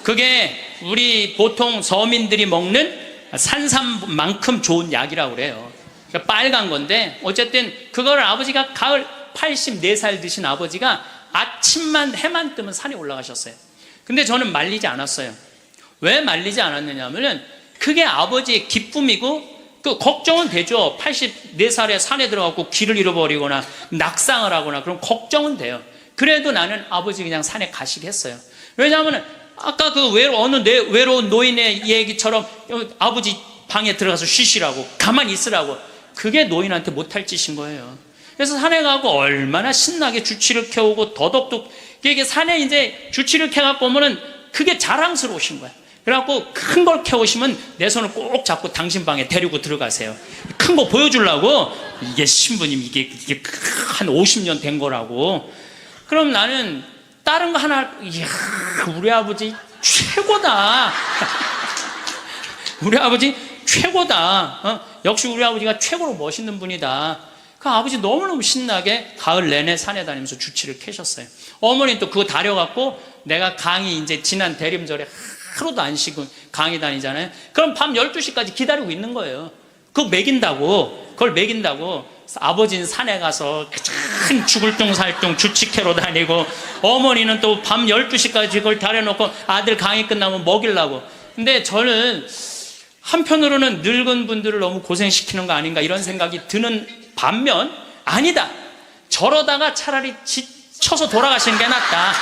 그게 우리 보통 서민들이 먹는 산삼만큼 좋은 약이라고 그래요. 그러니까 빨간 건데 어쨌든 그거를 아버지가 가을 84살 드신 아버지가 아침만 해만 뜨면 산에 올라가셨어요. 근데 저는 말리지 않았어요. 왜 말리지 않았느냐 하면은 그게 아버지의 기쁨이고 그 걱정은 되죠. 84살에 산에 들어가고 길을 잃어버리거나 낙상을 하거나 그럼 걱정은 돼요. 그래도 나는 아버지 그냥 산에 가시게 했어요. 왜냐하면 아까 그 외로운 노인의 얘기처럼 아버지 방에 들어가서 쉬시라고 가만히 있으라고 그게 노인한테 못할 짓인 거예요. 그래서 산에 가고 얼마나 신나게 주치를 캐오고 더덕도 이게 산에 이제 주치를 캐갖고 오면은 그게 자랑스러우신 거야. 그래갖고 큰 걸 캐오시면 내 손을 꼭 잡고 당신 방에 데리고 들어가세요. 큰 거 보여주려고 이게 신부님 이게 한 50년 된 거라고. 그럼 나는 다른 거 하나 이야 우리 아버지 최고다. 우리 아버지 최고다. 역시 우리 아버지가 최고로 멋있는 분이다. 그 아버지 너무너무 신나게 가을 내내 산에 다니면서 주치를 캐셨어요. 어머니는 또 그거 다려갖고 내가 강의 이제 지난 대림절에 하루도 안 쉬고 강의 다니잖아요. 그럼 밤 12시까지 기다리고 있는 거예요. 그거 그걸 먹인다고. 아버지는 산에 가서 큰 죽을 둥 살 둥 주치캐로 다니고 어머니는 또 밤 12시까지 그걸 다려놓고 아들 강의 끝나면 먹이려고. 근데 저는 한편으로는 늙은 분들을 너무 고생시키는 거 아닌가 이런 생각이 드는 반면 아니다. 저러다가 차라리 지쳐서 돌아가시는 게 낫다.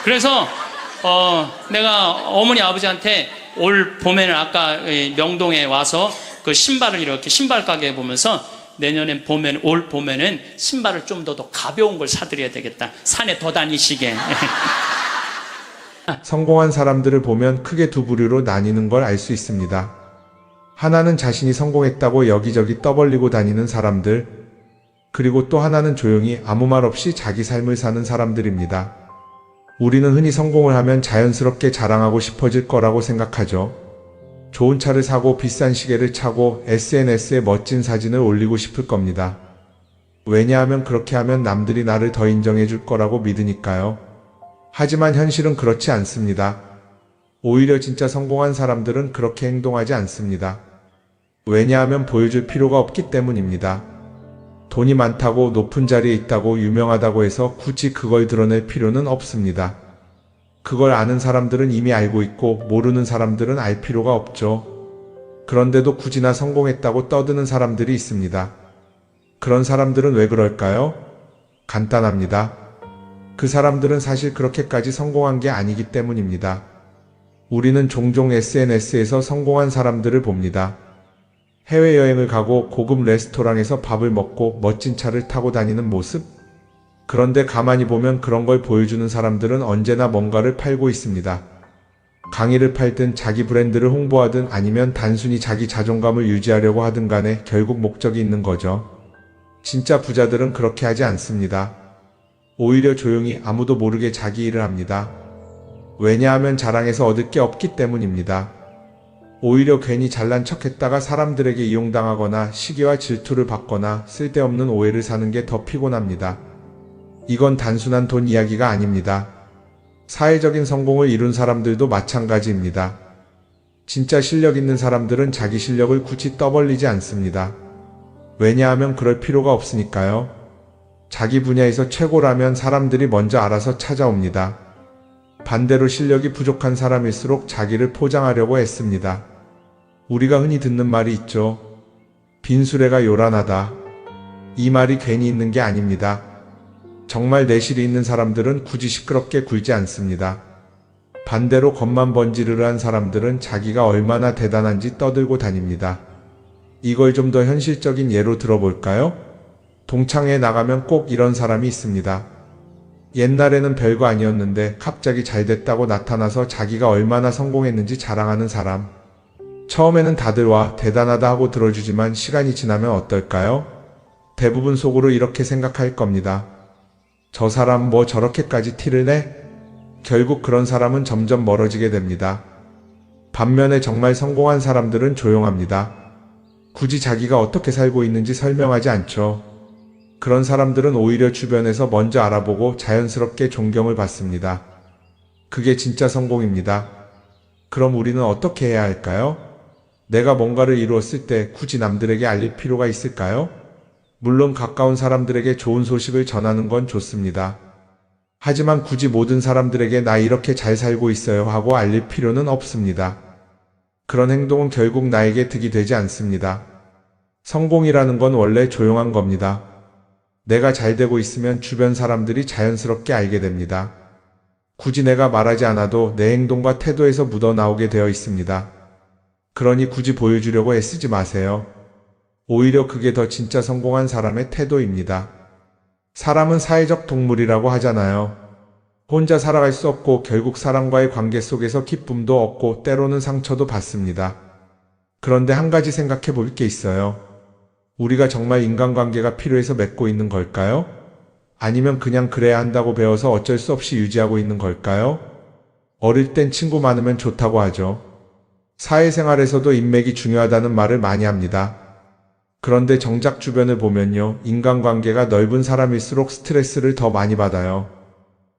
그래서 내가 어머니 아버지한테 올 봄에는 아까 명동에 와서 그 신발을 이렇게 신발 가게에 보면서 내년엔 올 봄에는 신발을 좀 더 가벼운 걸 사드려야 되겠다. 산에 더 다니시게. 성공한 사람들을 보면 크게 두 부류로 나뉘는 걸 알 수 있습니다. 하나는 자신이 성공했다고 여기저기 떠벌리고 다니는 사람들, 그리고 또 하나는 조용히 아무 말 없이 자기 삶을 사는 사람들입니다. 우리는 흔히 성공을 하면 자연스럽게 자랑하고 싶어질 거라고 생각하죠. 좋은 차를 사고 비싼 시계를 차고 SNS에 멋진 사진을 올리고 싶을 겁니다. 왜냐하면 그렇게 하면 남들이 나를 더 인정해 줄 거라고 믿으니까요. 하지만 현실은 그렇지 않습니다. 오히려 진짜 성공한 사람들은 그렇게 행동하지 않습니다. 왜냐하면 보여줄 필요가 없기 때문입니다. 돈이 많다고 높은 자리에 있다고 유명하다고 해서 굳이 그걸 드러낼 필요는 없습니다. 그걸 아는 사람들은 이미 알고 있고 모르는 사람들은 알 필요가 없죠. 그런데도 굳이나 성공했다고 떠드는 사람들이 있습니다. 그런 사람들은 왜 그럴까요? 간단합니다. 그 사람들은 사실 그렇게까지 성공한 게 아니기 때문입니다. 우리는 종종 SNS에서 성공한 사람들을 봅니다. 해외여행을 가고 고급 레스토랑에서 밥을 먹고 멋진 차를 타고 다니는 모습? 그런데 가만히 보면 그런 걸 보여주는 사람들은 언제나 뭔가를 팔고 있습니다. 강의를 팔든 자기 브랜드를 홍보하든 아니면 단순히 자기 자존감을 유지하려고 하든 간에 결국 목적이 있는 거죠. 진짜 부자들은 그렇게 하지 않습니다. 오히려 조용히 아무도 모르게 자기 일을 합니다. 왜냐하면 자랑해서 얻을 게 없기 때문입니다. 오히려 괜히 잘난 척했다가 사람들에게 이용당하거나 시기와 질투를 받거나 쓸데없는 오해를 사는 게 더 피곤합니다. 이건 단순한 돈 이야기가 아닙니다. 사회적인 성공을 이룬 사람들도 마찬가지입니다. 진짜 실력 있는 사람들은 자기 실력을 굳이 떠벌리지 않습니다. 왜냐하면 그럴 필요가 없으니까요. 자기 분야에서 최고라면 사람들이 먼저 알아서 찾아옵니다. 반대로 실력이 부족한 사람일수록 자기를 포장하려고 애씁니다. 우리가 흔히 듣는 말이 있죠. 빈수레가 요란하다. 이 말이 괜히 있는 게 아닙니다. 정말 내실이 있는 사람들은 굳이 시끄럽게 굴지 않습니다. 반대로 겉만 번지르르한 사람들은 자기가 얼마나 대단한지 떠들고 다닙니다. 이걸 좀 더 현실적인 예로 들어볼까요? 동창회에 나가면 꼭 이런 사람이 있습니다. 옛날에는 별거 아니었는데 갑자기 잘 됐다고 나타나서 자기가 얼마나 성공했는지 자랑하는 사람. 처음에는 다들 와 대단하다 하고 들어주지만 시간이 지나면 어떨까요? 대부분 속으로 이렇게 생각할 겁니다. 저 사람 뭐 저렇게까지 티를 내? 결국 그런 사람은 점점 멀어지게 됩니다. 반면에 정말 성공한 사람들은 조용합니다. 굳이 자기가 어떻게 살고 있는지 설명하지 않죠. 그런 사람들은 오히려 주변에서 먼저 알아보고 자연스럽게 존경을 받습니다. 그게 진짜 성공입니다. 그럼 우리는 어떻게 해야 할까요? 내가 뭔가를 이루었을 때 굳이 남들에게 알릴 필요가 있을까요? 물론 가까운 사람들에게 좋은 소식을 전하는 건 좋습니다. 하지만 굳이 모든 사람들에게 나 이렇게 잘 살고 있어요 하고 알릴 필요는 없습니다. 그런 행동은 결국 나에게 득이 되지 않습니다. 성공이라는 건 원래 조용한 겁니다. 내가 잘 되고 있으면 주변 사람들이 자연스럽게 알게 됩니다. 굳이 내가 말하지 않아도 내 행동과 태도에서 묻어나오게 되어 있습니다. 그러니 굳이 보여주려고 애쓰지 마세요. 오히려 그게 더 진짜 성공한 사람의 태도입니다. 사람은 사회적 동물이라고 하잖아요. 혼자 살아갈 수 없고 결국 사람과의 관계 속에서 기쁨도 얻고 때로는 상처도 받습니다. 그런데 한 가지 생각해 볼 게 있어요. 우리가 정말 인간관계가 필요해서 맺고 있는 걸까요? 아니면 그냥 그래야 한다고 배워서 어쩔 수 없이 유지하고 있는 걸까요? 어릴 땐 친구 많으면 좋다고 하죠. 사회생활에서도 인맥이 중요하다는 말을 많이 합니다. 그런데 정작 주변을 보면요. 인간관계가 넓은 사람일수록 스트레스를 더 많이 받아요.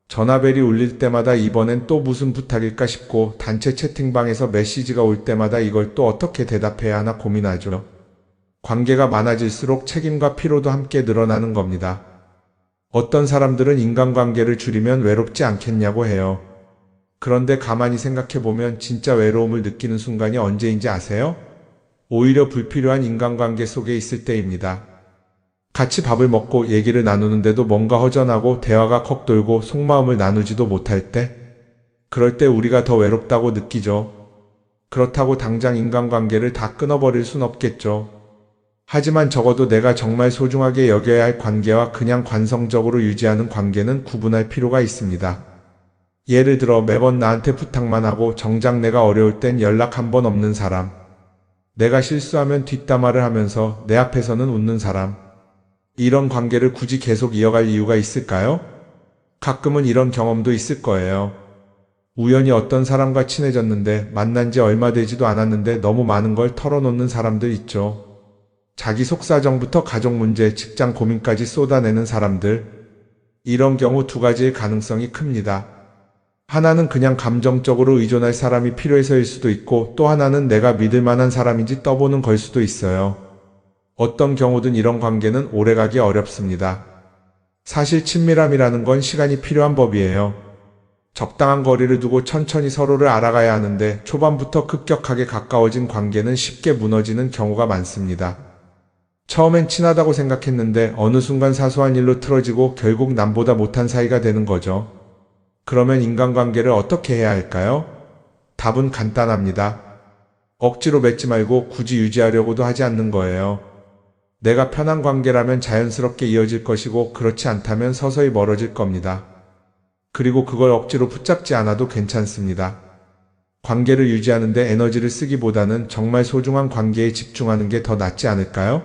전화벨이 울릴 때마다 이번엔 또 무슨 부탁일까 싶고 단체 채팅방에서 메시지가 올 때마다 이걸 또 어떻게 대답해야 하나 고민하죠. 관계가 많아질수록 책임과 피로도 함께 늘어나는 겁니다. 어떤 사람들은 인간관계를 줄이면 외롭지 않겠냐고 해요. 그런데 가만히 생각해보면 진짜 외로움을 느끼는 순간이 언제인지 아세요? 오히려 불필요한 인간관계 속에 있을 때입니다. 같이 밥을 먹고 얘기를 나누는데도 뭔가 허전하고 대화가 컥 돌고 속마음을 나누지도 못할 때, 그럴 때 우리가 더 외롭다고 느끼죠. 그렇다고 당장 인간관계를 다 끊어버릴 순 없겠죠. 하지만 적어도 내가 정말 소중하게 여겨야 할 관계와 그냥 관성적으로 유지하는 관계는 구분할 필요가 있습니다. 예를 들어 매번 나한테 부탁만 하고 정작 내가 어려울 땐 연락 한 번 없는 사람. 내가 실수하면 뒷담화를 하면서 내 앞에서는 웃는 사람. 이런 관계를 굳이 계속 이어갈 이유가 있을까요? 가끔은 이런 경험도 있을 거예요. 우연히 어떤 사람과 친해졌는데 만난 지 얼마 되지도 않았는데 너무 많은 걸 털어놓는 사람들 있죠. 자기 속사정부터 가족 문제, 직장 고민까지 쏟아내는 사람들. 이런 경우 두 가지의 가능성이 큽니다. 하나는 그냥 감정적으로 의존할 사람이 필요해서일 수도 있고 또 하나는 내가 믿을 만한 사람인지 떠보는 걸 수도 있어요. 어떤 경우든 이런 관계는 오래가기 어렵습니다. 사실 친밀함이라는 건 시간이 필요한 법이에요. 적당한 거리를 두고 천천히 서로를 알아가야 하는데 초반부터 급격하게 가까워진 관계는 쉽게 무너지는 경우가 많습니다. 처음엔 친하다고 생각했는데 어느 순간 사소한 일로 틀어지고 결국 남보다 못한 사이가 되는 거죠. 그러면 인간관계를 어떻게 해야 할까요? 답은 간단합니다. 억지로 맺지 말고 굳이 유지하려고도 하지 않는 거예요. 내가 편한 관계라면 자연스럽게 이어질 것이고 그렇지 않다면 서서히 멀어질 겁니다. 그리고 그걸 억지로 붙잡지 않아도 괜찮습니다. 관계를 유지하는데 에너지를 쓰기보다는 정말 소중한 관계에 집중하는 게 더 낫지 않을까요?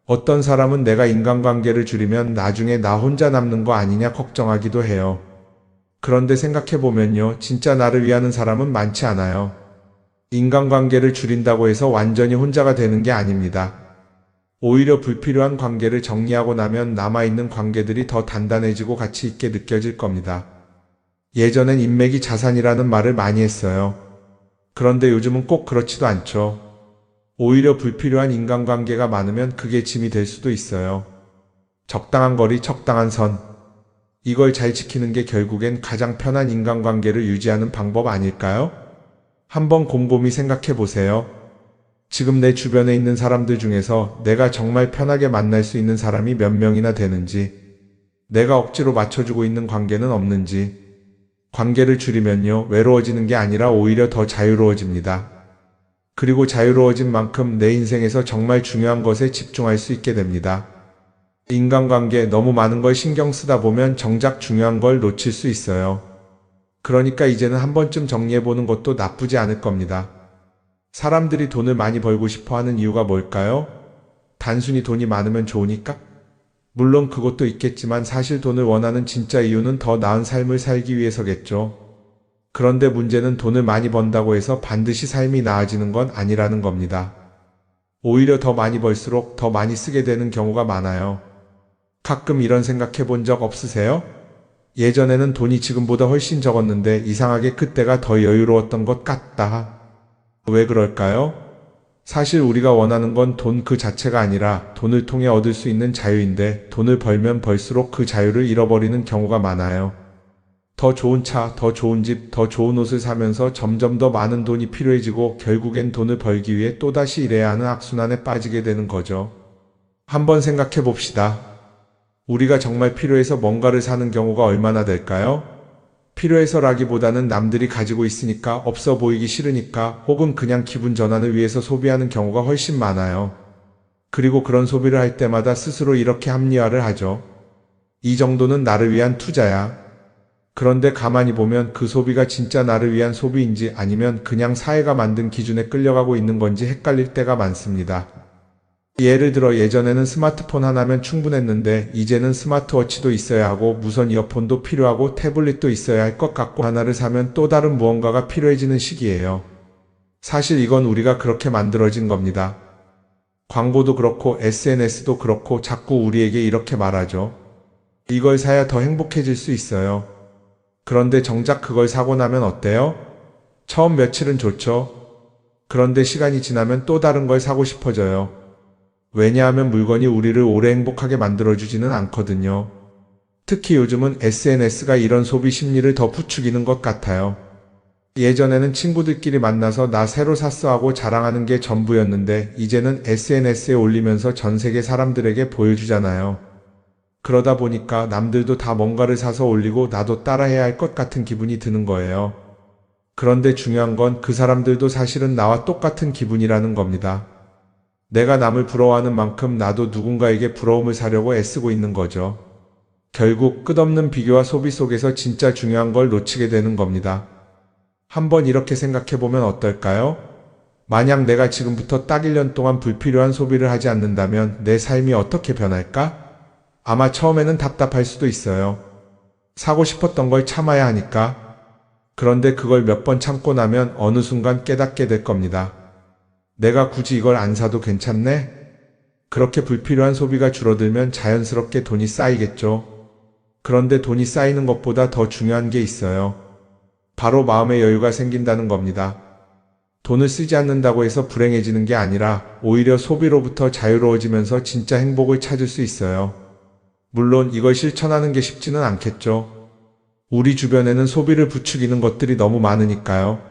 어떤 사람은 내가 인간관계를 줄이면 나중에 나 혼자 남는 거 아니냐 걱정하기도 해요. 그런데 생각해보면요, 진짜 나를 위하는 사람은 많지 않아요. 인간관계를 줄인다고 해서 완전히 혼자가 되는 게 아닙니다. 오히려 불필요한 관계를 정리하고 나면 남아있는 관계들이 더 단단해지고 가치 있게 느껴질 겁니다. 예전엔 인맥이 자산이라는 말을 많이 했어요. 그런데 요즘은 꼭 그렇지도 않죠. 오히려 불필요한 인간관계가 많으면 그게 짐이 될 수도 있어요. 적당한 거리, 적당한 선. 이걸 잘 지키는 게 결국엔 가장 편한 인간관계를 유지하는 방법 아닐까요? 한번 곰곰이 생각해 보세요. 지금 내 주변에 있는 사람들 중에서 내가 정말 편하게 만날 수 있는 사람이 몇 명이나 되는지, 내가 억지로 맞춰주고 있는 관계는 없는지. 관계를 줄이면요, 외로워지는 게 아니라 오히려 더 자유로워집니다. 그리고 자유로워진 만큼 내 인생에서 정말 중요한 것에 집중할 수 있게 됩니다. 인간관계 너무 많은 걸 신경 쓰다 보면 정작 중요한 걸 놓칠 수 있어요. 그러니까 이제는 한 번쯤 정리해보는 것도 나쁘지 않을 겁니다. 사람들이 돈을 많이 벌고 싶어 하는 이유가 뭘까요? 단순히 돈이 많으면 좋으니까? 물론 그것도 있겠지만 사실 돈을 원하는 진짜 이유는 더 나은 삶을 살기 위해서겠죠. 그런데 문제는 돈을 많이 번다고 해서 반드시 삶이 나아지는 건 아니라는 겁니다. 오히려 더 많이 벌수록 더 많이 쓰게 되는 경우가 많아요. 가끔 이런 생각해 본 적 없으세요? 예전에는 돈이 지금보다 훨씬 적었는데 이상하게 그때가 더 여유로웠던 것 같다. 왜 그럴까요? 사실 우리가 원하는 건 돈 그 자체가 아니라 돈을 통해 얻을 수 있는 자유인데 돈을 벌면 벌수록 그 자유를 잃어버리는 경우가 많아요. 더 좋은 차, 더 좋은 집, 더 좋은 옷을 사면서 점점 더 많은 돈이 필요해지고 결국엔 돈을 벌기 위해 또다시 일해야 하는 악순환에 빠지게 되는 거죠. 한번 생각해 봅시다. 우리가 정말 필요해서 뭔가를 사는 경우가 얼마나 될까요? 필요해서라기보다는 남들이 가지고 있으니까, 없어 보이기 싫으니까, 혹은 그냥 기분 전환을 위해서 소비하는 경우가 훨씬 많아요. 그리고 그런 소비를 할 때마다 스스로 이렇게 합리화를 하죠. 이 정도는 나를 위한 투자야. 그런데 가만히 보면 그 소비가 진짜 나를 위한 소비인지 아니면 그냥 사회가 만든 기준에 끌려가고 있는 건지 헷갈릴 때가 많습니다. 예를 들어 예전에는 스마트폰 하나면 충분했는데 이제는 스마트워치도 있어야 하고 무선 이어폰도 필요하고 태블릿도 있어야 할 것 같고, 하나를 사면 또 다른 무언가가 필요해지는 시기예요. 사실 이건 우리가 그렇게 만들어진 겁니다. 광고도 그렇고 SNS도 그렇고 자꾸 우리에게 이렇게 말하죠. 이걸 사야 더 행복해질 수 있어요. 그런데 정작 그걸 사고 나면 어때요? 처음 며칠은 좋죠. 그런데 시간이 지나면 또 다른 걸 사고 싶어져요. 왜냐하면 물건이 우리를 오래 행복하게 만들어주지는 않거든요. 특히 요즘은 SNS가 이런 소비 심리를 더 부추기는 것 같아요. 예전에는 친구들끼리 만나서 나 새로 샀어 하고 자랑하는 게 전부였는데 이제는 SNS에 올리면서 전 세계 사람들에게 보여주잖아요. 그러다 보니까 남들도 다 뭔가를 사서 올리고 나도 따라해야 할 것 같은 기분이 드는 거예요. 그런데 중요한 건 그 사람들도 사실은 나와 똑같은 기분이라는 겁니다. 내가 남을 부러워하는 만큼 나도 누군가에게 부러움을 사려고 애쓰고 있는 거죠. 결국 끝없는 비교와 소비 속에서 진짜 중요한 걸 놓치게 되는 겁니다. 한번 이렇게 생각해보면 어떨까요? 만약 내가 지금부터 딱 1년 동안 불필요한 소비를 하지 않는다면 내 삶이 어떻게 변할까? 아마 처음에는 답답할 수도 있어요. 사고 싶었던 걸 참아야 하니까. 그런데 그걸 몇 번 참고 나면 어느 순간 깨닫게 될 겁니다. 내가 굳이 이걸 안 사도 괜찮네? 그렇게 불필요한 소비가 줄어들면 자연스럽게 돈이 쌓이겠죠. 그런데 돈이 쌓이는 것보다 더 중요한 게 있어요. 바로 마음의 여유가 생긴다는 겁니다. 돈을 쓰지 않는다고 해서 불행해지는 게 아니라 오히려 소비로부터 자유로워지면서 진짜 행복을 찾을 수 있어요. 물론 이걸 실천하는 게 쉽지는 않겠죠. 우리 주변에는 소비를 부추기는 것들이 너무 많으니까요.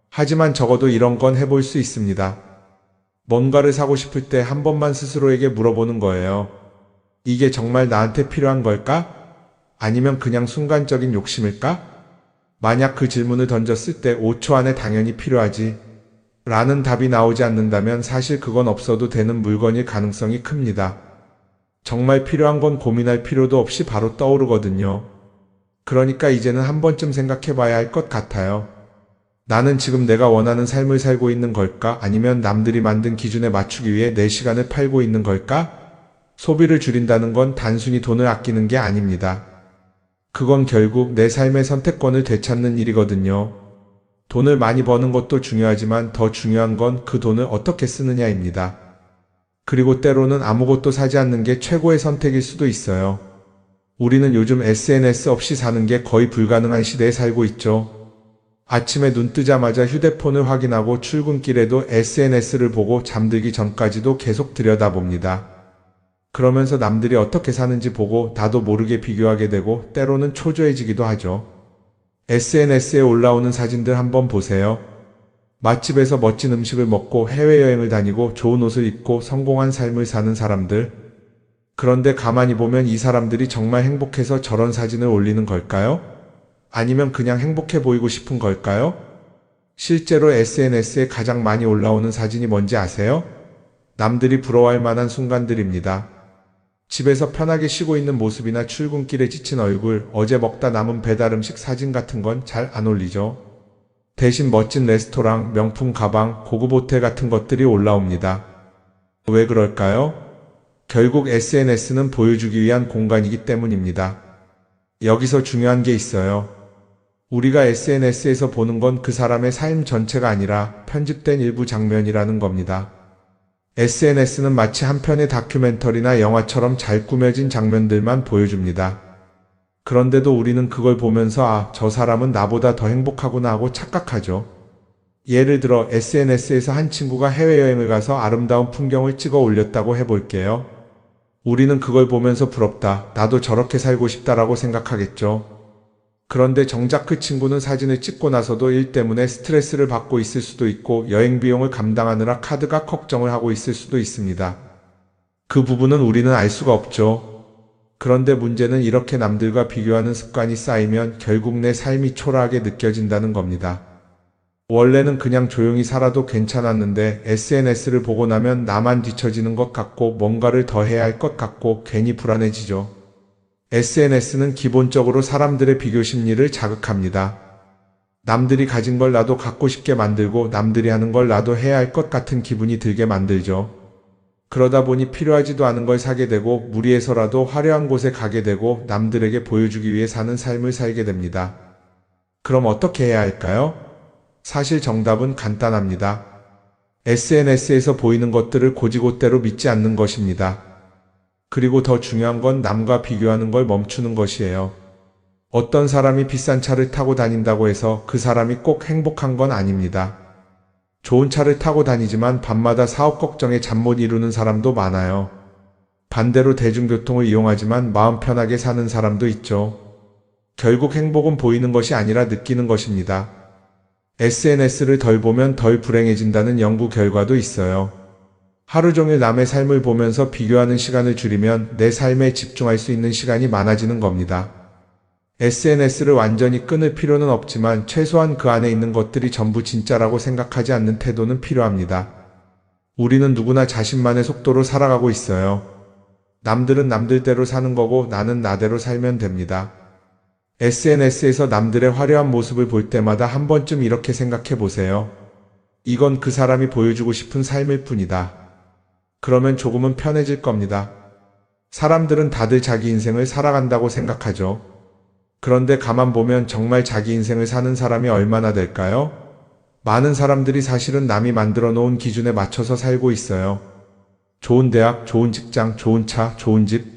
하지만 적어도 이런 건 해볼 수 있습니다. 뭔가를 사고 싶을 때 한 번만 스스로에게 물어보는 거예요. 이게 정말 나한테 필요한 걸까? 아니면 그냥 순간적인 욕심일까? 만약 그 질문을 던졌을 때 5초 안에 당연히 필요하지 라는 답이 나오지 않는다면 사실 그건 없어도 되는 물건일 가능성이 큽니다. 정말 필요한 건 고민할 필요도 없이 바로 떠오르거든요. 그러니까 이제는 한 번쯤 생각해 봐야 할 것 같아요. 나는 지금 내가 원하는 삶을 살고 있는 걸까? 아니면 남들이 만든 기준에 맞추기 위해 내 시간을 팔고 있는 걸까? 소비를 줄인다는 건 단순히 돈을 아끼는 게 아닙니다. 그건 결국 내 삶의 선택권을 되찾는 일이거든요. 돈을 많이 버는 것도 중요하지만 더 중요한 건 그 돈을 어떻게 쓰느냐입니다. 그리고 때로는 아무것도 사지 않는 게 최고의 선택일 수도 있어요. 우리는 요즘 SNS 없이 사는 게 거의 불가능한 시대에 살고 있죠. 아침에 눈 뜨자마자 휴대폰을 확인하고 출근길에도 SNS를 보고 잠들기 전까지도 계속 들여다봅니다. 그러면서 남들이 어떻게 사는지 보고 나도 모르게 비교하게 되고 때로는 초조해지기도 하죠. SNS에 올라오는 사진들 한번 보세요. 맛집에서 멋진 음식을 먹고 해외여행을 다니고 좋은 옷을 입고 성공한 삶을 사는 사람들. 그런데 가만히 보면 이 사람들이 정말 행복해서 저런 사진을 올리는 걸까요? 아니면 그냥 행복해 보이고 싶은 걸까요? 실제로 SNS에 가장 많이 올라오는 사진이 뭔지 아세요? 남들이 부러워할 만한 순간들입니다. 집에서 편하게 쉬고 있는 모습이나 출근길에 지친 얼굴, 어제 먹다 남은 배달 음식 사진 같은 건 잘 안 올리죠. 대신 멋진 레스토랑, 명품 가방, 고급 호텔 같은 것들이 올라옵니다. 왜 그럴까요? 결국 SNS는 보여주기 위한 공간이기 때문입니다. 여기서 중요한 게 있어요. 우리가 SNS에서 보는 건 그 사람의 삶 전체가 아니라 편집된 일부 장면이라는 겁니다. SNS는 마치 한 편의 다큐멘터리나 영화처럼 잘 꾸며진 장면들만 보여줍니다. 그런데도 우리는 그걸 보면서 아, 저 사람은 나보다 더 행복하구나 하고 착각하죠. 예를 들어 SNS에서 한 친구가 해외여행을 가서 아름다운 풍경을 찍어 올렸다고 해볼게요. 우리는 그걸 보면서 부럽다, 나도 저렇게 살고 싶다라고 생각하겠죠. 그런데 정작 그 친구는 사진을 찍고 나서도 일 때문에 스트레스를 받고 있을 수도 있고 여행 비용을 감당하느라 카드가 걱정을 하고 있을 수도 있습니다. 그 부분은 우리는 알 수가 없죠. 그런데 문제는 이렇게 남들과 비교하는 습관이 쌓이면 결국 내 삶이 초라하게 느껴진다는 겁니다. 원래는 그냥 조용히 살아도 괜찮았는데 SNS를 보고 나면 나만 뒤처지는 것 같고 뭔가를 더 해야 할 것 같고 괜히 불안해지죠. SNS는 기본적으로 사람들의 비교 심리를 자극합니다. 남들이 가진 걸 나도 갖고 싶게 만들고 남들이 하는 걸 나도 해야 할 것 같은 기분이 들게 만들죠. 그러다 보니 필요하지도 않은 걸 사게 되고 무리해서라도 화려한 곳에 가게 되고 남들에게 보여주기 위해 사는 삶을 살게 됩니다. 그럼 어떻게 해야 할까요? 사실 정답은 간단합니다. SNS에서 보이는 것들을 곧이곧대로 믿지 않는 것입니다. 그리고 더 중요한 건 남과 비교하는 걸 멈추는 것이에요. 어떤 사람이 비싼 차를 타고 다닌다고 해서 그 사람이 꼭 행복한 건 아닙니다. 좋은 차를 타고 다니지만 밤마다 사업 걱정에 잠 못 이루는 사람도 많아요. 반대로 대중교통을 이용하지만 마음 편하게 사는 사람도 있죠. 결국 행복은 보이는 것이 아니라 느끼는 것입니다. SNS를 덜 보면 덜 불행해진다는 연구 결과도 있어요. 하루 종일 남의 삶을 보면서 비교하는 시간을 줄이면 내 삶에 집중할 수 있는 시간이 많아지는 겁니다. SNS를 완전히 끊을 필요는 없지만 최소한 그 안에 있는 것들이 전부 진짜라고 생각하지 않는 태도는 필요합니다. 우리는 누구나 자신만의 속도로 살아가고 있어요. 남들은 남들대로 사는 거고 나는 나대로 살면 됩니다. SNS에서 남들의 화려한 모습을 볼 때마다 한 번쯤 이렇게 생각해 보세요. 이건 그 사람이 보여주고 싶은 삶일 뿐이다. 그러면 조금은 편해질 겁니다. 사람들은 다들 자기 인생을 살아간다고 생각하죠. 그런데 가만 보면 정말 자기 인생을 사는 사람이 얼마나 될까요? 많은 사람들이 사실은 남이 만들어 놓은 기준에 맞춰서 살고 있어요. 좋은 대학, 좋은 직장, 좋은 차, 좋은 집.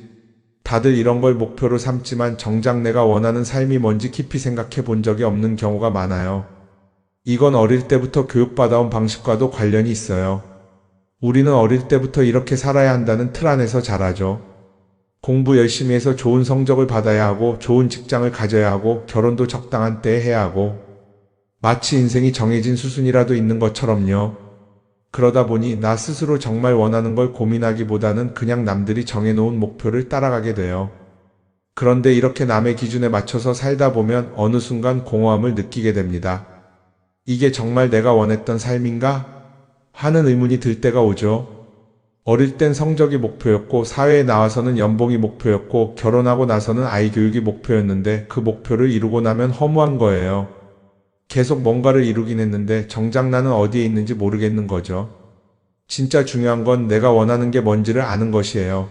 다들 이런 걸 목표로 삼지만 정작 내가 원하는 삶이 뭔지 깊이 생각해 본 적이 없는 경우가 많아요. 이건 어릴 때부터 교육받아온 방식과도 관련이 있어요. 우리는 어릴 때부터 이렇게 살아야 한다는 틀 안에서 자라죠. 공부 열심히 해서 좋은 성적을 받아야 하고 좋은 직장을 가져야 하고 결혼도 적당한 때에 해야 하고 마치 인생이 정해진 수순이라도 있는 것처럼요. 그러다 보니 나 스스로 정말 원하는 걸 고민하기보다는 그냥 남들이 정해놓은 목표를 따라가게 돼요. 그런데 이렇게 남의 기준에 맞춰서 살다 보면 어느 순간 공허함을 느끼게 됩니다. 이게 정말 내가 원했던 삶인가? 하는 의문이 들 때가 오죠. 어릴 땐 성적이 목표였고 사회에 나와서는 연봉이 목표였고 결혼하고 나서는 아이 교육이 목표였는데 그 목표를 이루고 나면 허무한 거예요. 계속 뭔가를 이루긴 했는데 정작 나는 어디에 있는지 모르겠는 거죠. 진짜 중요한 건 내가 원하는 게 뭔지를 아는 것이에요.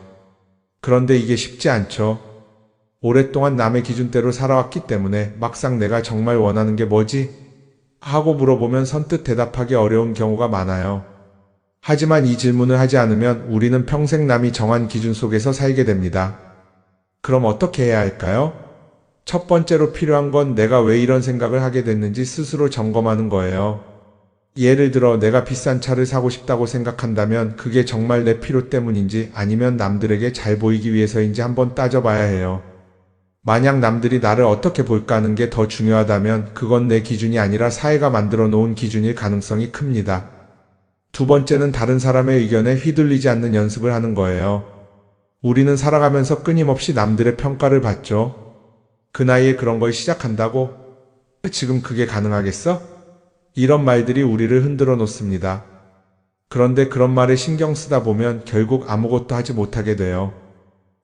그런데 이게 쉽지 않죠. 오랫동안 남의 기준대로 살아왔기 때문에 막상 내가 정말 원하는 게 뭐지? 하고 물어보면 선뜻 대답하기 어려운 경우가 많아요. 하지만 이 질문을 하지 않으면 우리는 평생 남이 정한 기준 속에서 살게 됩니다. 그럼 어떻게 해야 할까요? 첫 번째로 필요한 건 내가 왜 이런 생각을 하게 됐는지 스스로 점검하는 거예요. 예를 들어 내가 비싼 차를 사고 싶다고 생각한다면 그게 정말 내 필요 때문인지 아니면 남들에게 잘 보이기 위해서인지 한번 따져봐야 해요. 만약 남들이 나를 어떻게 볼까 하는 게 더 중요하다면 그건 내 기준이 아니라 사회가 만들어 놓은 기준일 가능성이 큽니다. 두 번째는 다른 사람의 의견에 휘둘리지 않는 연습을 하는 거예요. 우리는 살아가면서 끊임없이 남들의 평가를 받죠. 그 나이에 그런 걸 시작한다고? 지금 그게 가능하겠어? 이런 말들이 우리를 흔들어 놓습니다. 그런데 그런 말에 신경 쓰다 보면 결국 아무것도 하지 못하게 돼요.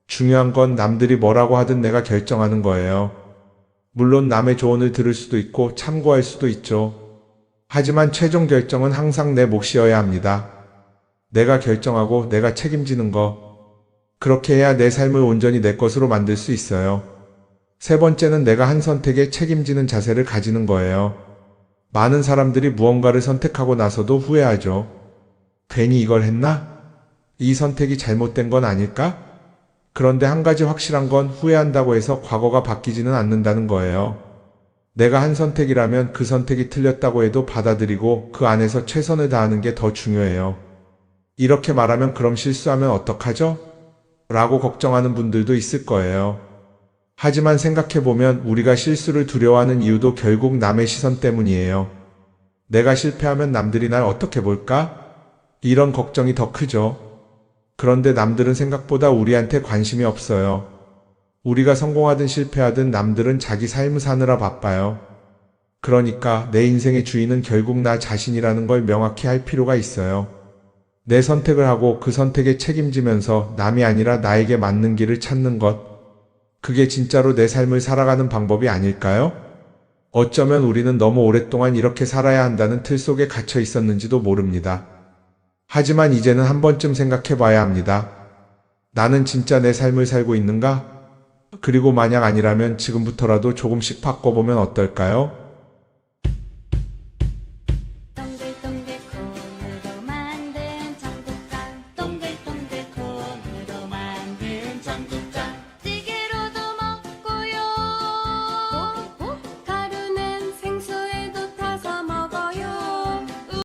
중요한 건 남들이 뭐라고 하든 내가 결정하는 거예요. 물론 남의 조언을 들을 수도 있고 참고할 수도 있죠. 하지만 최종 결정은 항상 내 몫이어야 합니다. 내가 결정하고 내가 책임지는 거. 그렇게 해야 내 삶을 온전히 내 것으로 만들 수 있어요. 세 번째는 내가 한 선택에 책임지는 자세를 가지는 거예요. 많은 사람들이 무언가를 선택하고 나서도 후회하죠. 괜히 이걸 했나? 이 선택이 잘못된 건 아닐까? 그런데 한 가지 확실한 건 후회한다고 해서 과거가 바뀌지는 않는다는 거예요. 내가 한 선택이라면 그 선택이 틀렸다고 해도 받아들이고 그 안에서 최선을 다하는 게 더 중요해요. 이렇게 말하면 그럼 실수하면 어떡하죠? 라고 걱정하는 분들도 있을 거예요. 하지만 생각해보면 우리가 실수를 두려워하는 이유도 결국 남의 시선 때문이에요. 내가 실패하면 남들이 날 어떻게 볼까? 이런 걱정이 더 크죠. 그런데 남들은 생각보다 우리한테 관심이 없어요. 우리가 성공하든 실패하든 남들은 자기 삶을 사느라 바빠요. 그러니까 내 인생의 주인은 결국 나 자신이라는 걸 명확히 할 필요가 있어요. 내 선택을 하고 그 선택에 책임지면서 남이 아니라 나에게 맞는 길을 찾는 것. 그게 진짜로 내 삶을 살아가는 방법이 아닐까요? 어쩌면 우리는 너무 오랫동안 이렇게 살아야 한다는 틀 속에 갇혀 있었는지도 모릅니다. 하지만 이제는 한 번쯤 생각해 봐야 합니다. 나는 진짜 내 삶을 살고 있는가? 그리고 만약 아니라면 지금부터라도 조금씩 바꿔보면 어떨까요?